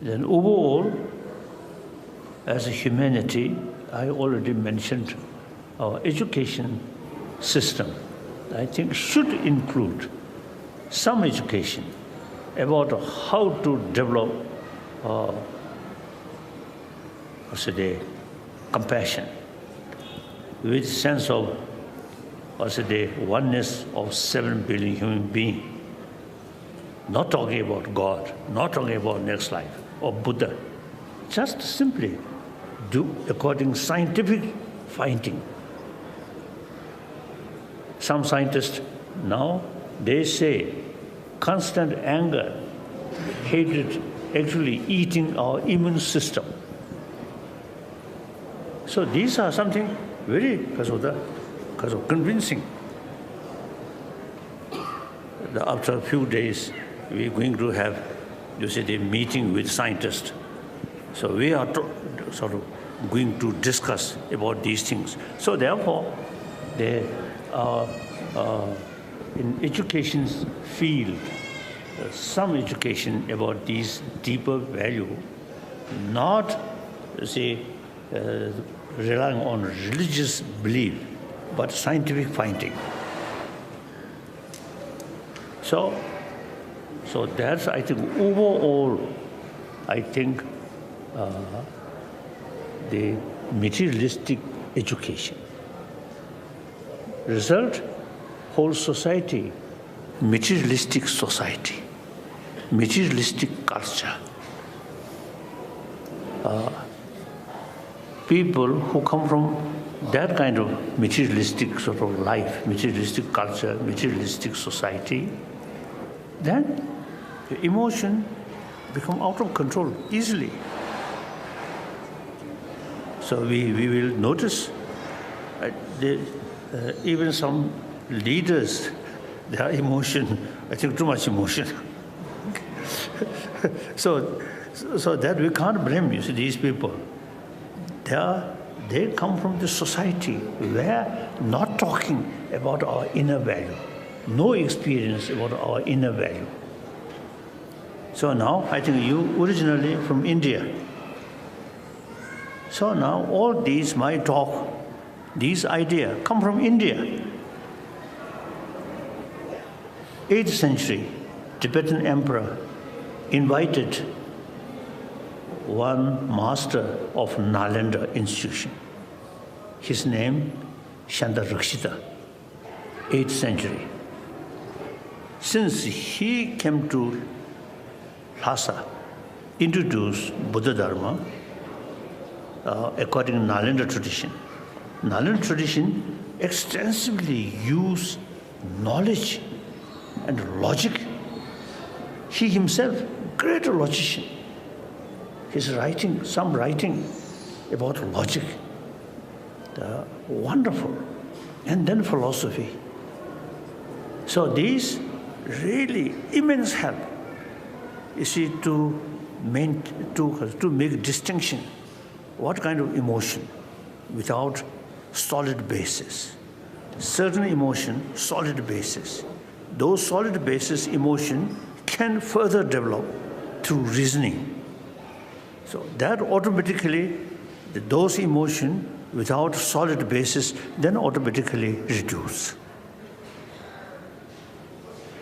Then overall, as a humanity, I already mentioned our education system, I think should include some education about how to develop compassion with sense of oneness of 7 billion human beings. Not talking about God, not talking about next life or Buddha. Just simply do according to scientific finding. Some scientists now, they say constant anger, hatred, actually eating our immune system. So these are something very because of convincing. After a few days, we're going to have, a meeting with scientists. So we are sort of going to discuss about these things. So therefore, there are in education field, some education about these deeper value, not relying on religious belief, but scientific finding. So that's, I think, overall, I think the materialistic education. Result, whole society, materialistic society, materialistic culture. People who come from that kind of materialistic sort of life, materialistic culture, materialistic society, then the emotion become out of control easily. So we will notice even some leaders, their emotion, I think too much emotion. so that we can't blame, these people. They come from the society where not talking about our inner value, no experience about our inner value. So now, I think you originally from India. So now all these, my talk, these ideas come from India. 8th century, Tibetan emperor invited one master of Nalanda institution. His name, Shandarakshita, 8th century. Since he came to Lhasa, introduced Buddha Dharma according to Nalanda tradition. Nalanda tradition extensively used knowledge and logic. He himself, great logician. He's writing some writing about logic. Wonderful. And then philosophy. So these really immense help, you see, to make distinction. What kind of emotion without solid basis? Certain emotion, solid basis. Those solid basis emotion can further develop through reasoning. So that automatically, those emotion without solid basis then automatically reduce.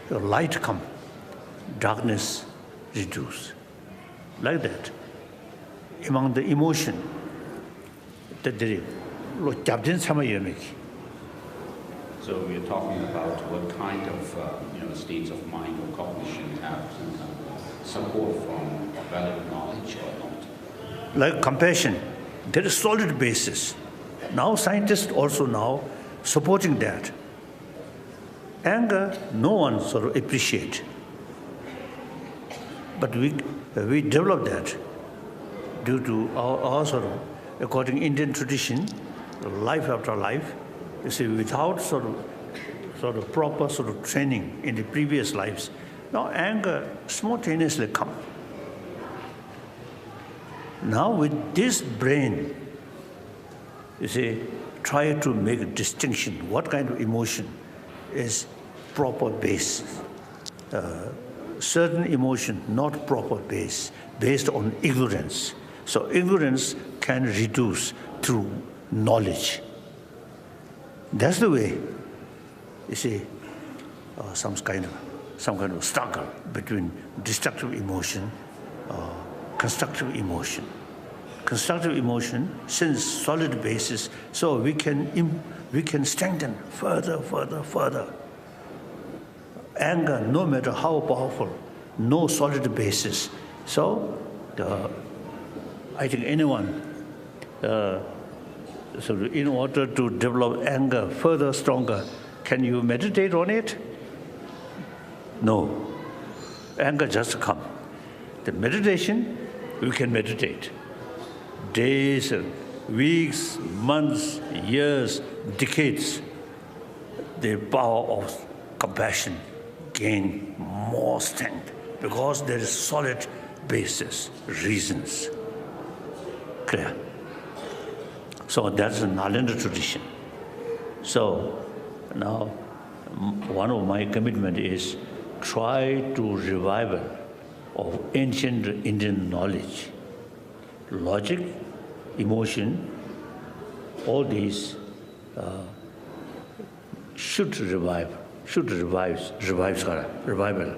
The light come, darkness reduce. Like that. Among the emotion, that there is so we're talking about what kind of states of mind or cognition have some kind of support from valid knowledge or not? Like compassion, there is solid basis. Now scientists also now supporting that. Anger, no one sort of appreciate. But we develop that due to our sort of, according to Indian tradition, life after life, you see, without sort of proper sort of training in the previous lives, now anger spontaneously come. Now with this brain, you see, try to make a distinction. What kind of emotion is proper base? Certain emotion, not proper base, based on ignorance. So ignorance can reduce through knowledge. That's the way, you see, some kind of struggle between destructive emotion, constructive emotion. Constructive emotion, since solid basis, so we can strengthen further. Anger, no matter how powerful, no solid basis. So, I think anyone, so in order to develop anger further stronger, can you meditate on it? No. Anger just come. The meditation, we can meditate. Days, weeks, months, years, decades, the power of compassion gain more strength because there is solid basis, reasons. Clear? So that's a Nalanda tradition. So now one of my commitment is try to revival of ancient Indian knowledge, logic, emotion, all these should revive revival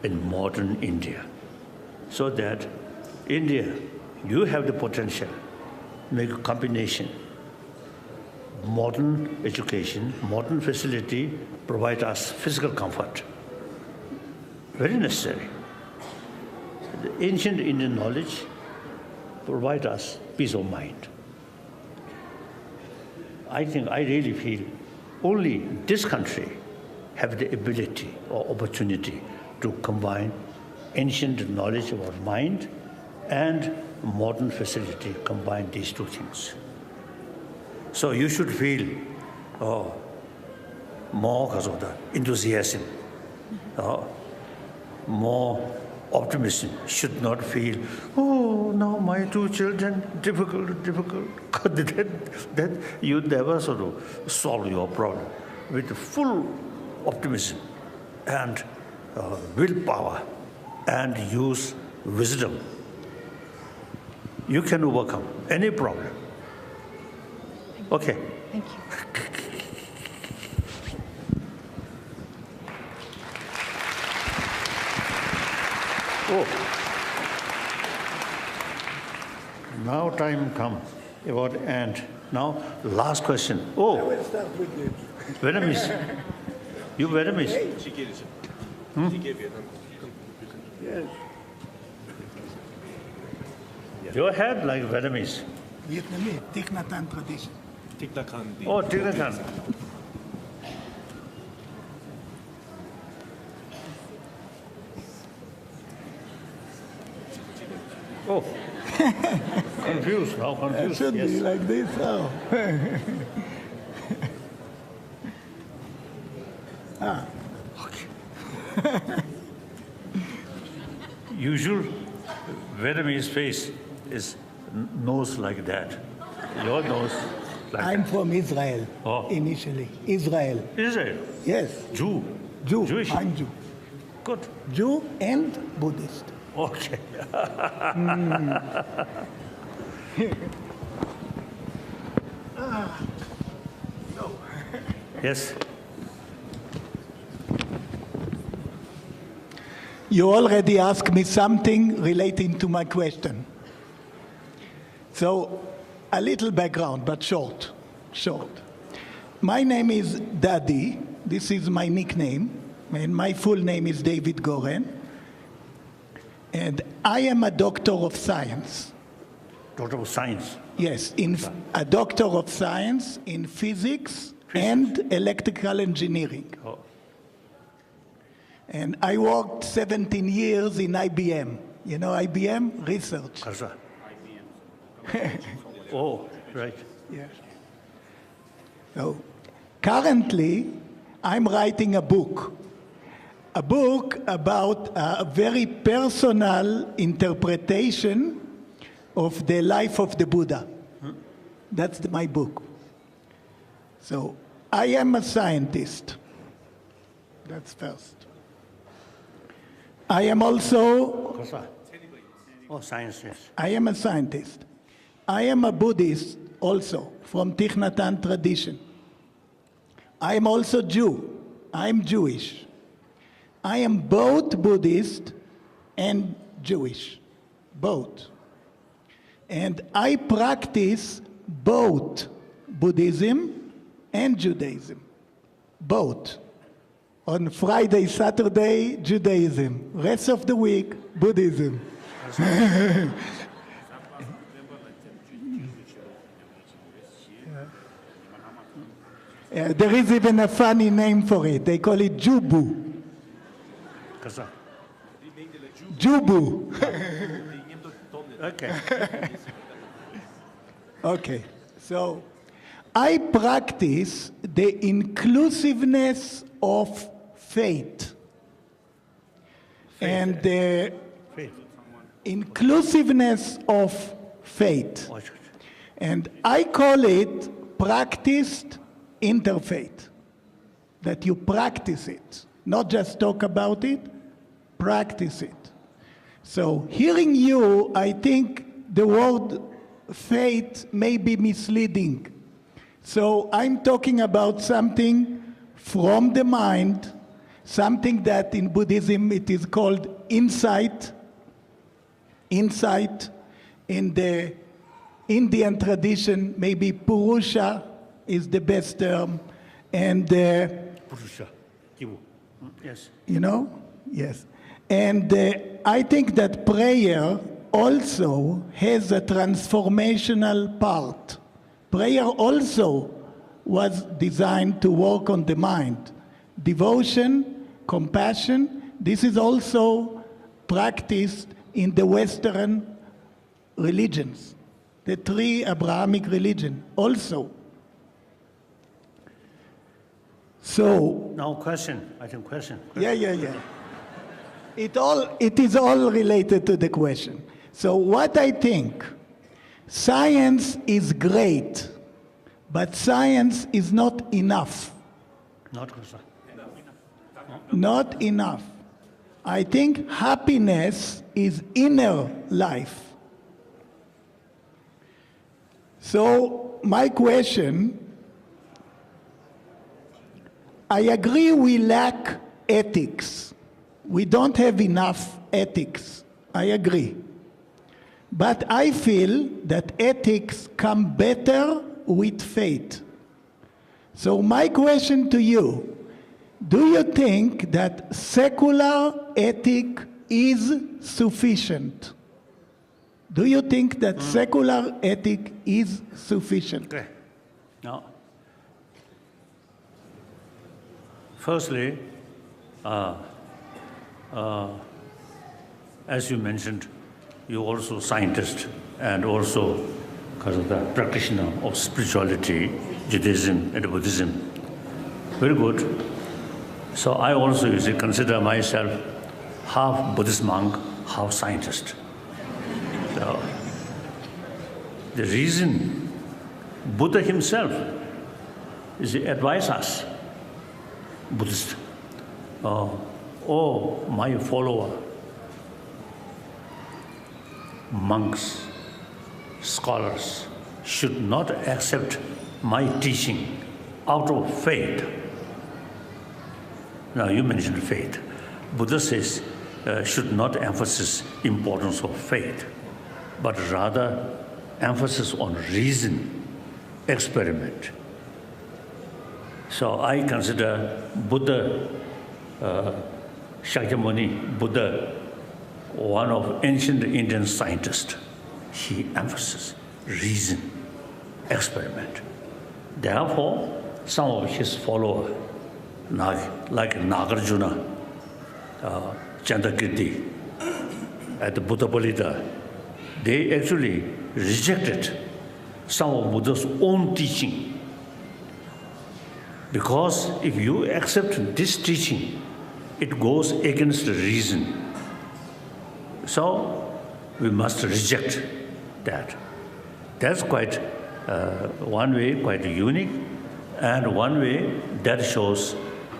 in modern India, so that India, you have the potential, make a combination, modern education, modern facility, provide us physical comfort, very necessary. The ancient Indian knowledge provide us peace of mind. I think, I really feel only this country have the ability or opportunity to combine ancient knowledge about mind and modern facility, combine these two things. So you should feel more because of the enthusiasm, more optimism. Should not feel, oh, now my two children, difficult. Then you never sort of solve your problem. With full optimism and willpower and use wisdom, you can overcome any problem. Okay. Thank you. Oh. Now time come about and now last question. Oh. I will start with you. Vietnamese. You Vietnamese? She gave it. She gave you. Yes. Your head like Vietnamese. Vietnamese, Thich Nhat Hanh tradition. Thich Nhat Hanh. Oh, Thich Nhat Hanh. Oh. confused. Now It confused. should be Yes. like this. Oh. Usual Vietnamese face is nose like that. Your nose like I'm that. from Israel, Oh. initially. Israel. Israel. Yes. Jew. Jew. Jewish. I'm Jew. Good. Jew and Buddhist. Okay. Yes. You already asked me something relating to my question. So, a little background, but short. My name is Daddy. This is my nickname. And my full name is David Goren. And I am a doctor of science. Doctor of Science. Yes, a doctor of science in physics and electrical engineering. Oh. And I worked 17 years in IBM. You know IBM? Research. Kasa. Oh, right. Yeah. So, currently, I'm writing a book about a very personal interpretation of the life of the Buddha. That's my book. So, I am a scientist. That's first. I am also... Kasa. Oh, science, yes. I am a scientist. I am a Buddhist also, from Thich Nhat Hanh tradition. I am also Jew. I am Jewish. I am both Buddhist and Jewish, both. And I practice both Buddhism and Judaism, both. On Friday, Saturday, Judaism. Rest of the week, Buddhism. There is even a funny name for it. They call it Jubu. Kasa. Jubu. Okay. Okay. So I practice the inclusiveness of faith. And the Faith. inclusiveness of faith. Watch it. And I call it practiced interfaith. That you practice it, not just talk about it, practice it. So hearing you, I think the word faith may be misleading. So I'm talking about something from the mind, something that in Buddhism it is called insight. Insight. In the Indian tradition, maybe Purusha is the best term. And, Purusha. Kivu. Yes. you know, yes. And I think that prayer also has a transformational part. Prayer also was designed to work on the mind. Devotion, compassion, this is also practiced in the Western religions, the three Abrahamic religions also. So, Now question. I think question. yeah. It is all related to the question. So what I think, science is great, but science is not enough. Not Kasa. Not enough. I think happiness is inner life. So my question, I agree we lack ethics. We don't have enough ethics. I agree. But I feel that ethics come better with faith. So my question to you, do you think that secular ethic is sufficient? Do you think that secular ethic is sufficient? Okay. Now, firstly, as you mentioned, you're also scientist and also because of the practitioner of spirituality, Judaism and Buddhism. Very good. So I also consider myself half Buddhist monk, half scientist. So the reason Buddha himself is advise us, Buddhist, oh my follower, monks, scholars should not accept my teaching out of faith. Now you mentioned faith. Buddha says should not emphasize importance of faith, but rather emphasis on reason, experiment. So I consider Buddha, Shakyamuni, Buddha, one of ancient Indian scientists. He emphasizes reason, experiment. Therefore, some of his followers, like Nagarjuna, Chandrakirti, at the Buddha Palita, they actually rejected some of Buddha's own teaching. Because if you accept this teaching, it goes against the reason. So we must reject that. That's quite, one way, quite unique, and one way that shows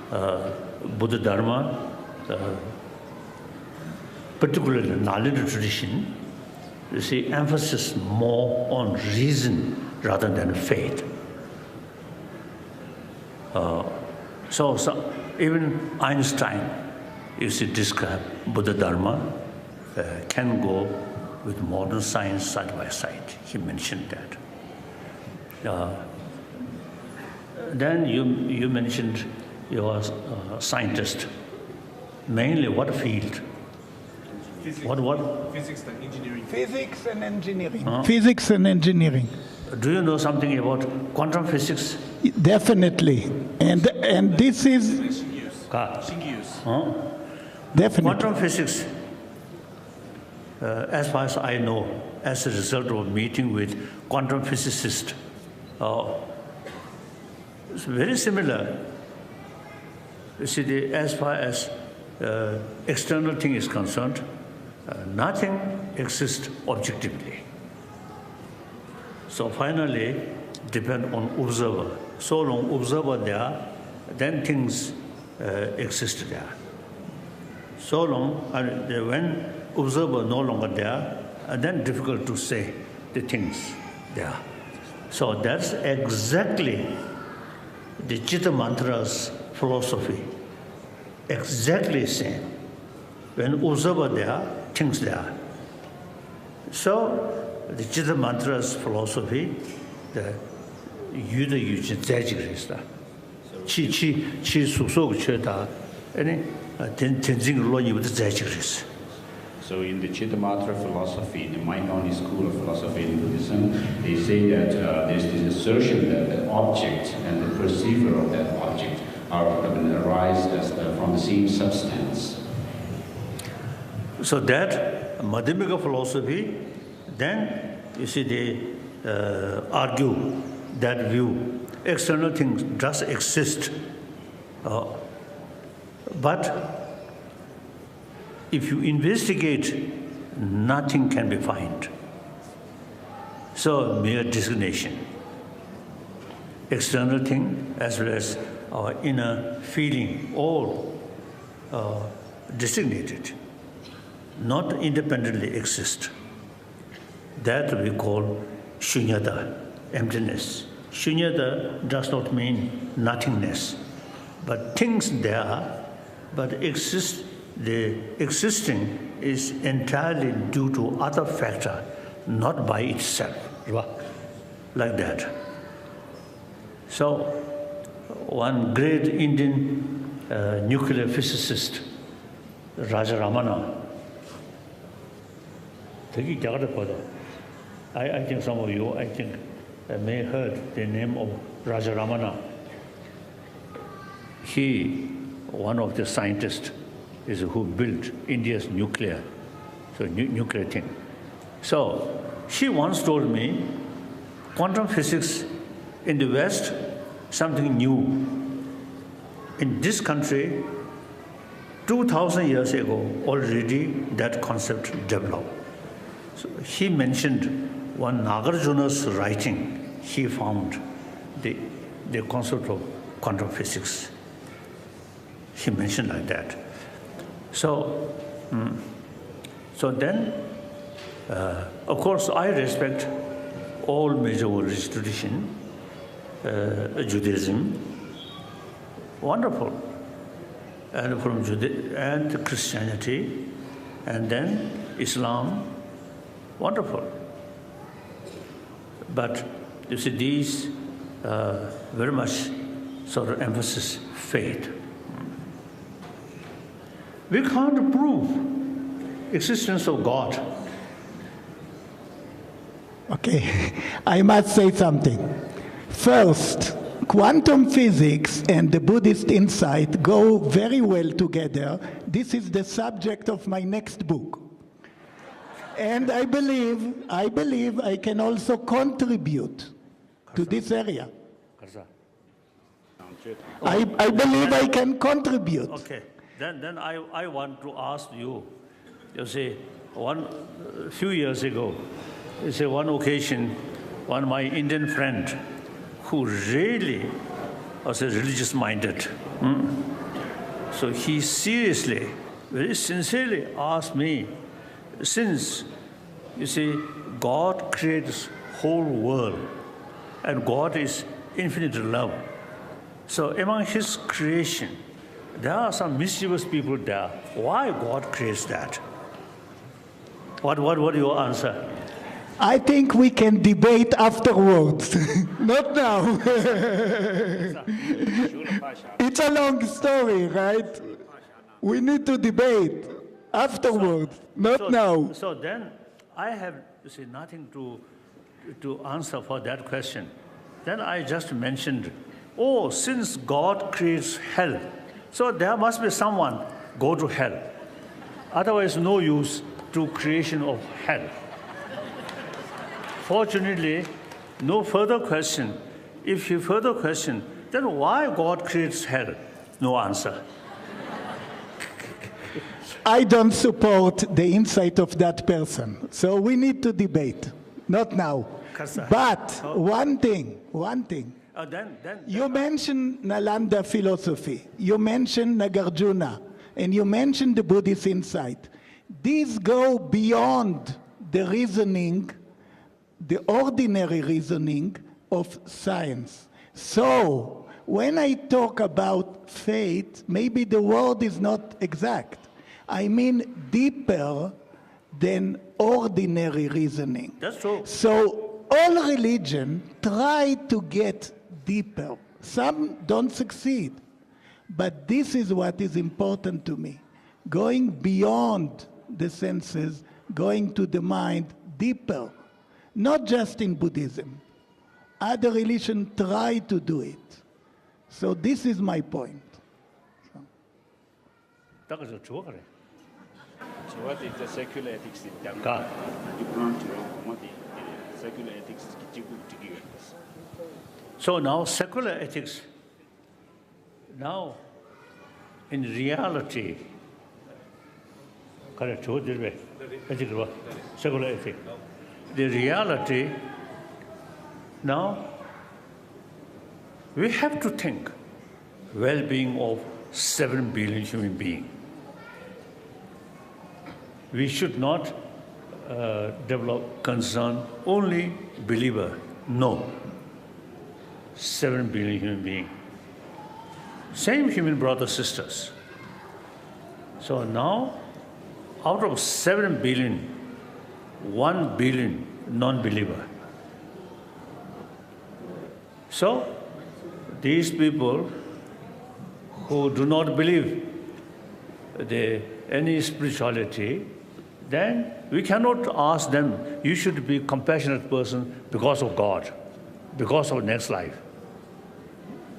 Buddha Dharma, particularly the Nalanda tradition, you see, emphasis more on reason rather than faith. So even Einstein, you see, describe Buddha Dharma can go with modern science side by side. He mentioned that. Then you mentioned you are a scientist. Mainly what field? Physics. What? Physics and engineering. Physics and engineering. Physics and engineering. Do you know something about quantum physics? Definitely. And this is definitely. Quantum physics, as far as I know, as a result of meeting with quantum physicists, it's very similar. You see, as far as external thing is concerned, nothing exists objectively. So finally, depend on observer. So long observer there, then things exist there. So long, when observer no longer there, then difficult to say the things there. So that's exactly the Chitta Mantra's philosophy. Exactly same. When observer there, things there. So the Chitta Mantra's philosophy, the Yuda Yujin Zajigris, Chi Susok Cheta, any Tenzing Loyi with the Zajigris. So in the Chitta Mantra philosophy, the mind-only school of philosophy in Buddhism, they say that there's this assertion that the object and the perceiver of that object arise from the same substance. So that Madhyamika philosophy, then you see they argue that view. External things does exist, but if you investigate, nothing can be found. So mere designation. External thing as well as our inner feeling, all designated, not independently exist. That we call shunyata, emptiness. Shunyata does not mean nothingness, but things there, but exist. The existing is entirely due to other factor, not by itself, like that. So, one great Indian nuclear physicist, Rajaramana, I think some of you, may heard the name of Rajaramana. He, one of the scientists, is who built India's nuclear thing. So she once told me quantum physics in the West, something new. In this country, 2,000 years ago, already that concept developed. So he mentioned one Nagarjuna's writing, he found the concept of quantum physics. He mentioned like that. So then, of course, I respect all major religious tradition, Judaism, wonderful, and from and Christianity, and then Islam, wonderful. But you see, these very much sort of emphasis faith. We can't prove existence of God. Okay, I must say something. First, quantum physics and the Buddhist insight go very well together. This is the subject of my next book. And I believe I can also contribute to this area. I believe I can contribute. Okay, then I want to ask you, you see, a few years ago, you see, one occasion, one of my Indian friend who really was religious-minded, so he seriously, very sincerely asked me, since, you see, God creates whole world, and God is infinite love. So among his creation, there are some mischievous people there. Why God creates that? What your answer? I think we can debate afterwards, not now. It's a long story, right? We need to debate afterwards, not now. So then I have, you see, nothing to answer for that question. Then I just mentioned, since God creates hell, so there must be someone go to hell. Otherwise, no use to creation of hell. Fortunately, no further question. If you further question, then why God creates hell? No answer. I don't support the insight of that person. So we need to debate, not now. But one thing. You mentioned Nalanda philosophy, you mentioned Nagarjuna, and you mentioned the Buddhist insight. These go beyond the reasoning, the ordinary reasoning of science. So when I talk about faith, maybe the word is not exact. I mean deeper than ordinary reasoning. That's true. So all religion try to get deeper. Some don't succeed. But this is what is important to me. Going beyond the senses, going to the mind deeper. Not just in Buddhism. Other religions try to do it. So this is my point. So what is the secular ethics in Denmark? God. Secular ethics. So now secular ethics, now in reality, secular ethics. The reality, now we have to think well-being of 7 billion human beings. We should not develop concern only believer. No. 7 billion human beings. Same human brothers, sisters. So now, out of 7 billion, 1 billion non-believer. So these people who do not believe any spirituality, then we cannot ask them, you should be a compassionate person because of God, because of next life.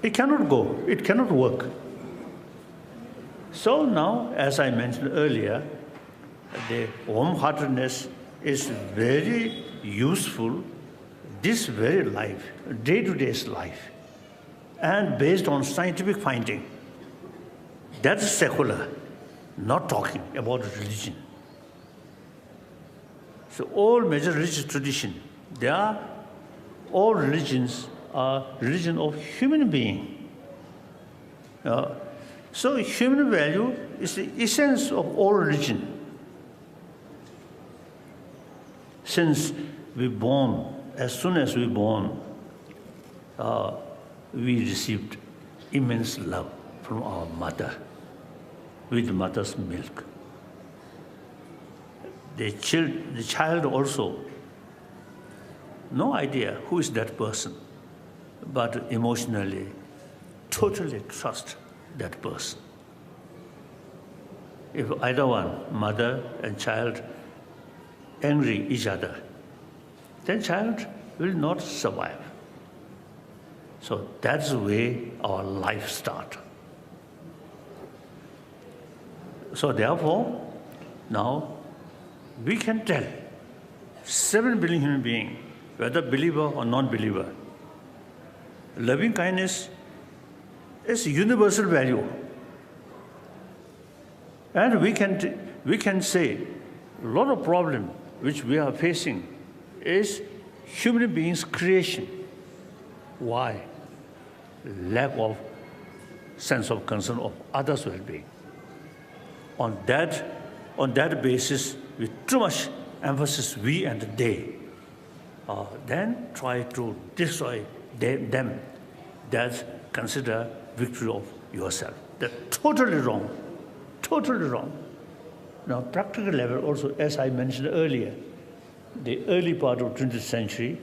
It cannot go, it cannot work. So now, as I mentioned earlier, the warm-heartedness is very useful, this very life, day-to-day life, and based on scientific finding, that is secular, not talking about religion. So all major religious traditions, all religions are religion of human being. So human value is the essence of all religion. Since we're born, as soon as we're born, we received immense love from our mother, with mother's milk. The child also, no idea who is that person, but emotionally, totally trust that person. If either one, mother and child, angry each other, then child will not survive. So that's the way our life starts. So therefore, now we can tell 7 billion human beings, whether believer or non-believer, loving kindness is a universal value. And we can say a lot of problem which we are facing is human beings' creation. Why? Lack of sense of concern of others' well-being. On that basis, with too much emphasis, we and they, then try to destroy them. That's consider victory of yourself. That's totally wrong. Totally wrong. Now, practical level also, as I mentioned earlier, the early part of 20th century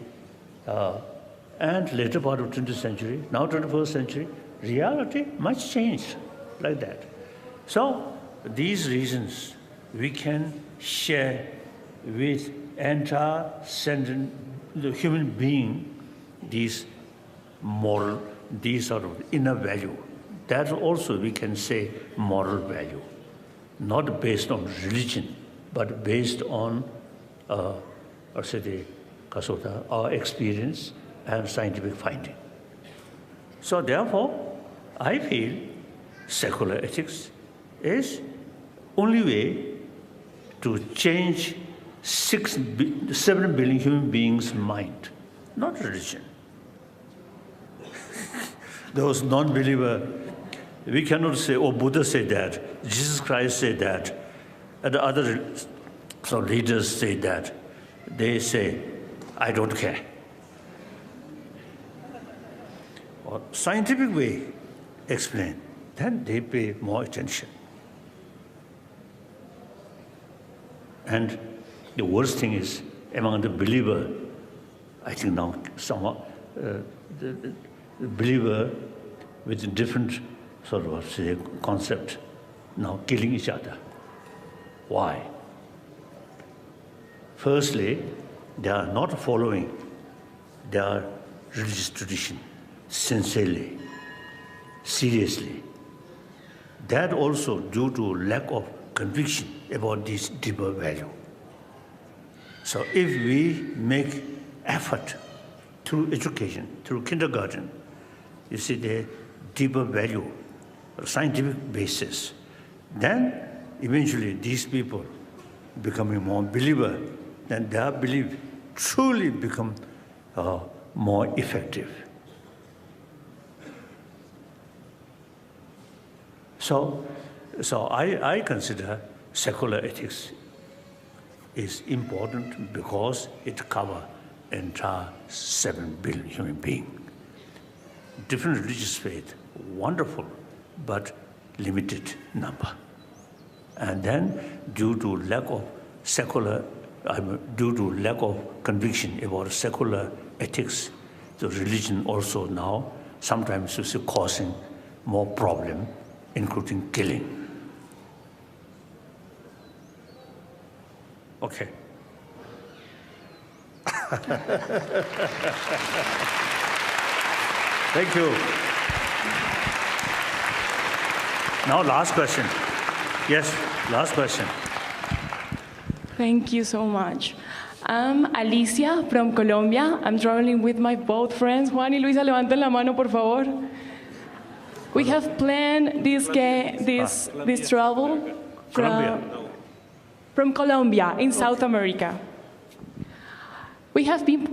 and later part of 20th century, now 21st century, reality much changed like that. So these reasons we can share with entire sentient the human being these moral, these sort of inner value. That also we can say moral value, not based on religion, but based on our experience and scientific finding. So therefore, I feel secular ethics is only way to change 7 billion human beings' mind, not religion. Those non-believer, we cannot say, oh, Buddha said that, Jesus Christ said that, and the other leaders say that. They say, I don't care. Or scientific way explain, then they pay more attention. And the worst thing is, among the believer, I think now somewhat, the believer with a different sort of concept, now killing each other. Why? Firstly, they are not following their religious tradition sincerely, seriously. That also due to lack of conviction about this deeper value. So if we make effort through education, through kindergarten, you see the deeper value, scientific basis, then eventually these people becoming more believer, then their belief truly become more effective. So I consider secular ethics is important because it covers entire 7 billion human beings. Different religious faith, wonderful, but limited number. And then due to lack of conviction about secular ethics, the religion also now sometimes is causing more problem, including killing. Okay. Thank you. Now, last question. Yes, last question. Thank you so much. I'm Alicia from Colombia. I'm traveling with my both friends. Juan y Luisa, levanten la mano, por favor. We have planned this travel from Colombia in South America. We have been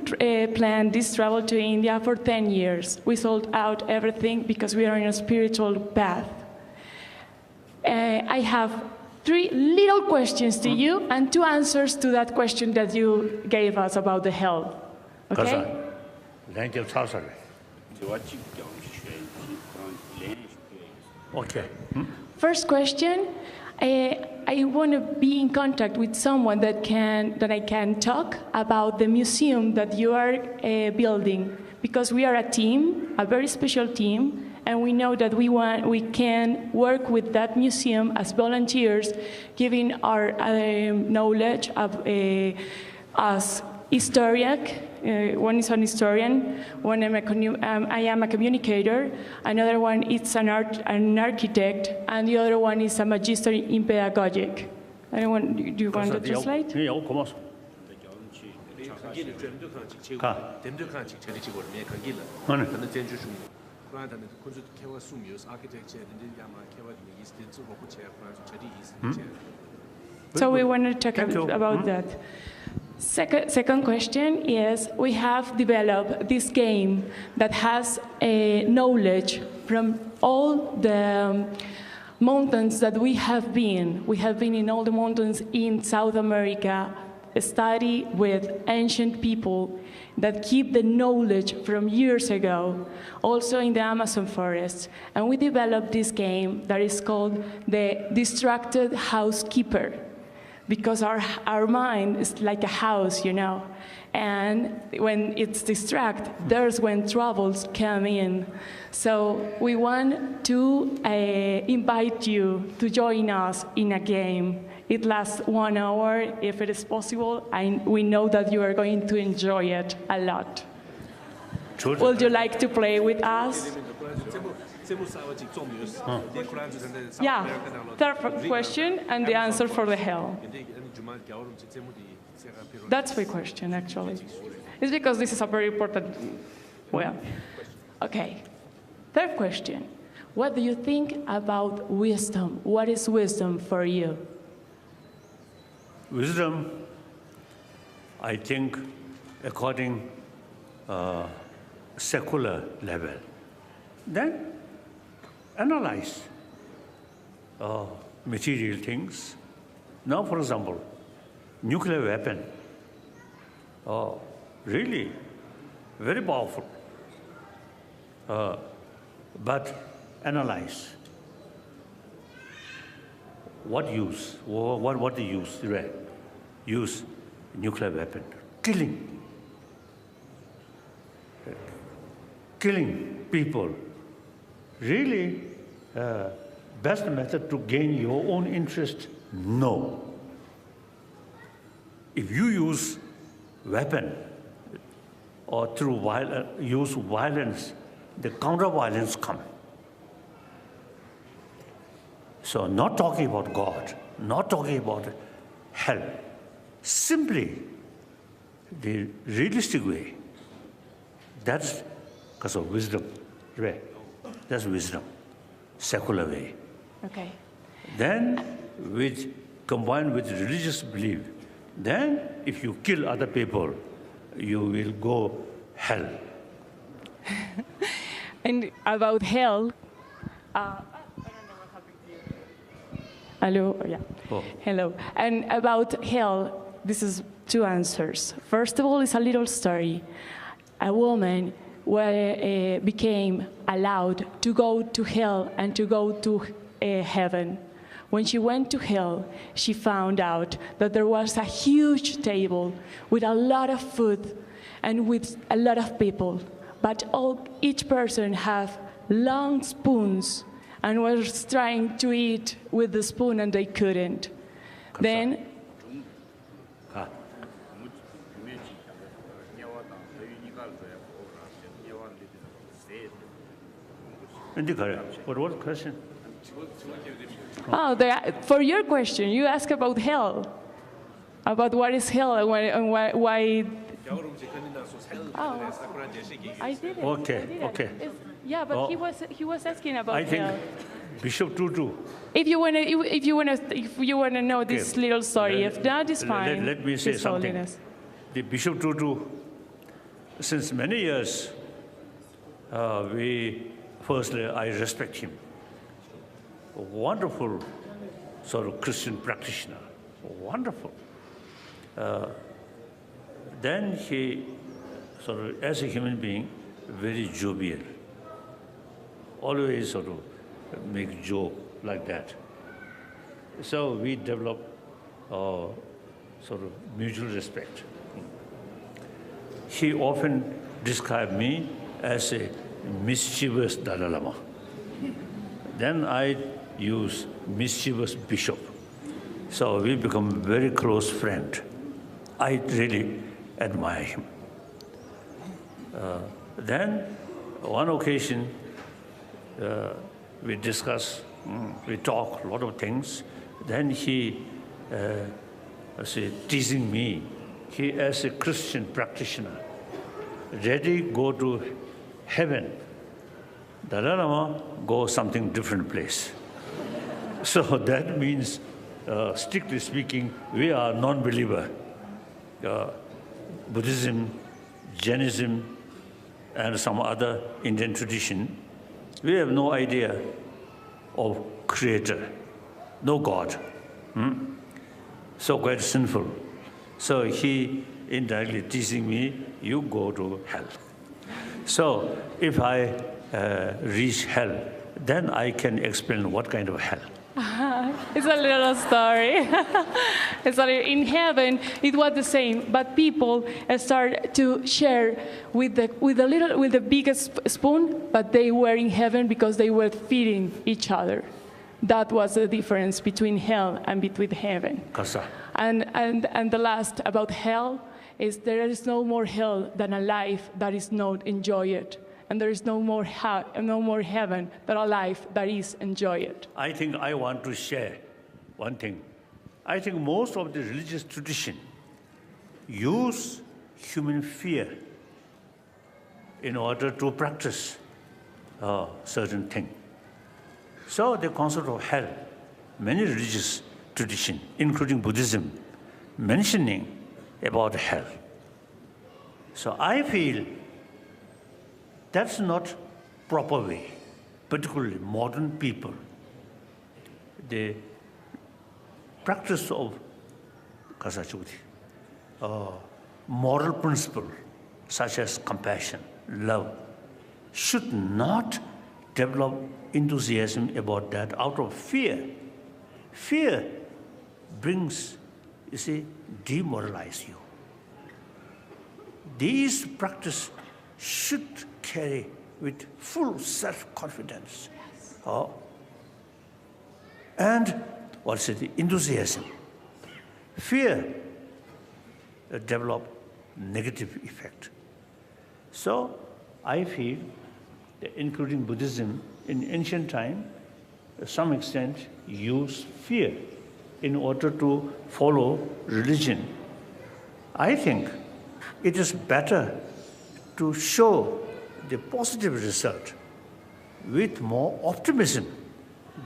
planned this travel to India for 10 years. We sold out everything because we are in a spiritual path. I have 3 little questions to you and 2 answers to that question that you gave us about the hell. Okay? Okay. First question. I want to be in contact with someone that I can talk about the museum that you are building, because we are a team, a very special team, and we know that we can work with that museum as volunteers, giving our knowledge of as historian. One is an historian, one I am a communicator, another one is an architect, and the other one is a magister in pedagogic. Do you want to translate? So we want to talk about that. Second question is, we have developed this game that has knowledge from all the mountains that we have been. We have been in all the mountains in South America, study with ancient people that keep the knowledge from years ago, also in the Amazon forest. And we developed this game that is called the Distracted Housekeeper, because our mind is like a house, you know, and when it's distracted, there's when troubles come in. So we want to invite you to join us in a game. It lasts 1 hour, if it is possible, and we know that you are going to enjoy it a lot. Would you like to play with us? Yeah, third question and the answer for the hell. That's my question, actually. It's because this is a very important, well, okay. Third question, what do you think about wisdom? What is wisdom for you? Wisdom, I think, according secular level, then analyze material things. Now, for example, nuclear weapon, really very powerful, but analyze. What use? What the use? Right? Use nuclear weapon, killing people. Really, best method to gain your own interest? No. If you use weapon or through use violence, the counter-violence comes. So not talking about God, not talking about hell, simply the realistic way. That's because of wisdom, right? That's wisdom, secular way. Okay. Then, combined with religious belief, then if you kill other people, you will go hell. And about hell, I don't know what happened here. Hello, yeah. Oh. Hello. And about hell, this is 2 answers. First of all, it's a little story. A woman became allowed to go to hell and to go to heaven. When she went to hell, she found out that there was a huge table with a lot of food and with a lot of people, but each person had long spoons and was trying to eat with the spoon and they couldn't. Then What was the question? for your question, you asked about hell. about what is hell and why. Oh, I did it. Okay, I did it. okay. Yeah, but Oh. he was asking about I think hell. Bishop Tutu. If you wanna know this Okay. little story, if not, it's fine. Let me say His something. Holiness. The Bishop Tutu, since many years, firstly, I respect him. A wonderful sort of Christian practitioner, wonderful. Then he, sort of, as a human being, very jovial. Always sort of make joke like that. So we develop sort of mutual respect. He often described me as a mischievous Dalailama. Then I use mischievous bishop. So we become very close friend. I really admire him. Then one occasion we discuss, we talk a lot of things. Then he teasing me. He, as a Christian practitioner, ready go to heaven. Dalailama go something different place. So that means, strictly speaking, we are non-believer. Buddhism, Jainism, and some other Indian tradition, we have no idea of creator, no God. So quite sinful. So he indirectly teasing me, you go to hell. So if I reach hell, then I can explain what kind of hell. It's a little story. In heaven, it was the same, but people start to share with the biggest spoon, but they were in heaven because they were feeding each other. That was the difference between hell and between heaven. And the last about hell is there is no more hell than a life that is not enjoyed. And there is no more heaven than a life that is enjoyed. I think I want to share one thing. I think most of the religious tradition use human fear in order to practice certain thing. So the concept of hell, many religious tradition, including Buddhism, mentioning about hell. So I feel that's not proper way, particularly modern people. The practice of moral principle, such as compassion, love, should not develop enthusiasm about that out of fear. Fear brings, you see, demoralize you. These practice should carry with full self-confidence. Yes. And what's it, the enthusiasm. Fear develop negative effect. So I feel that including Buddhism in ancient time, to some extent use fear in order to follow religion. I think it is better to show the positive result with more optimism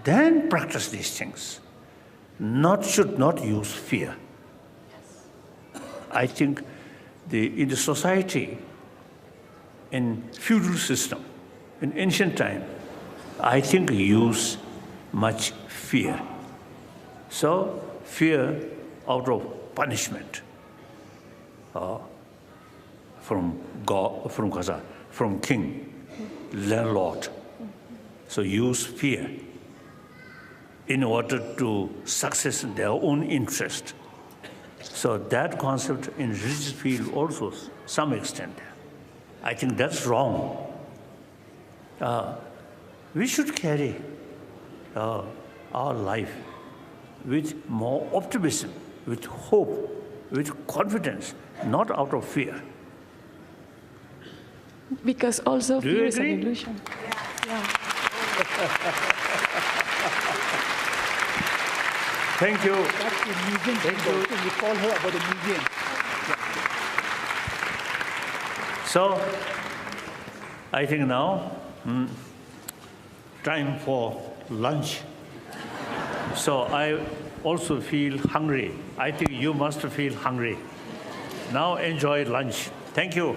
than practice these things. Should not use fear. I think in the society, in feudal system, in ancient time, I think use much fear. So fear out of punishment from God, from king, landlord. So use fear in order to success in their own interest. So that concept in religious field also, some extent, I think that's wrong. We should carry our life with more optimism, with hope, with confidence, not out of fear. Because also fear is an agree? illusion. Yeah. Thank you. That's the museum. Thank you. You call her about the museum. So, I think now, time for lunch. So I also feel hungry. I think you must feel hungry. Now enjoy lunch. Thank you.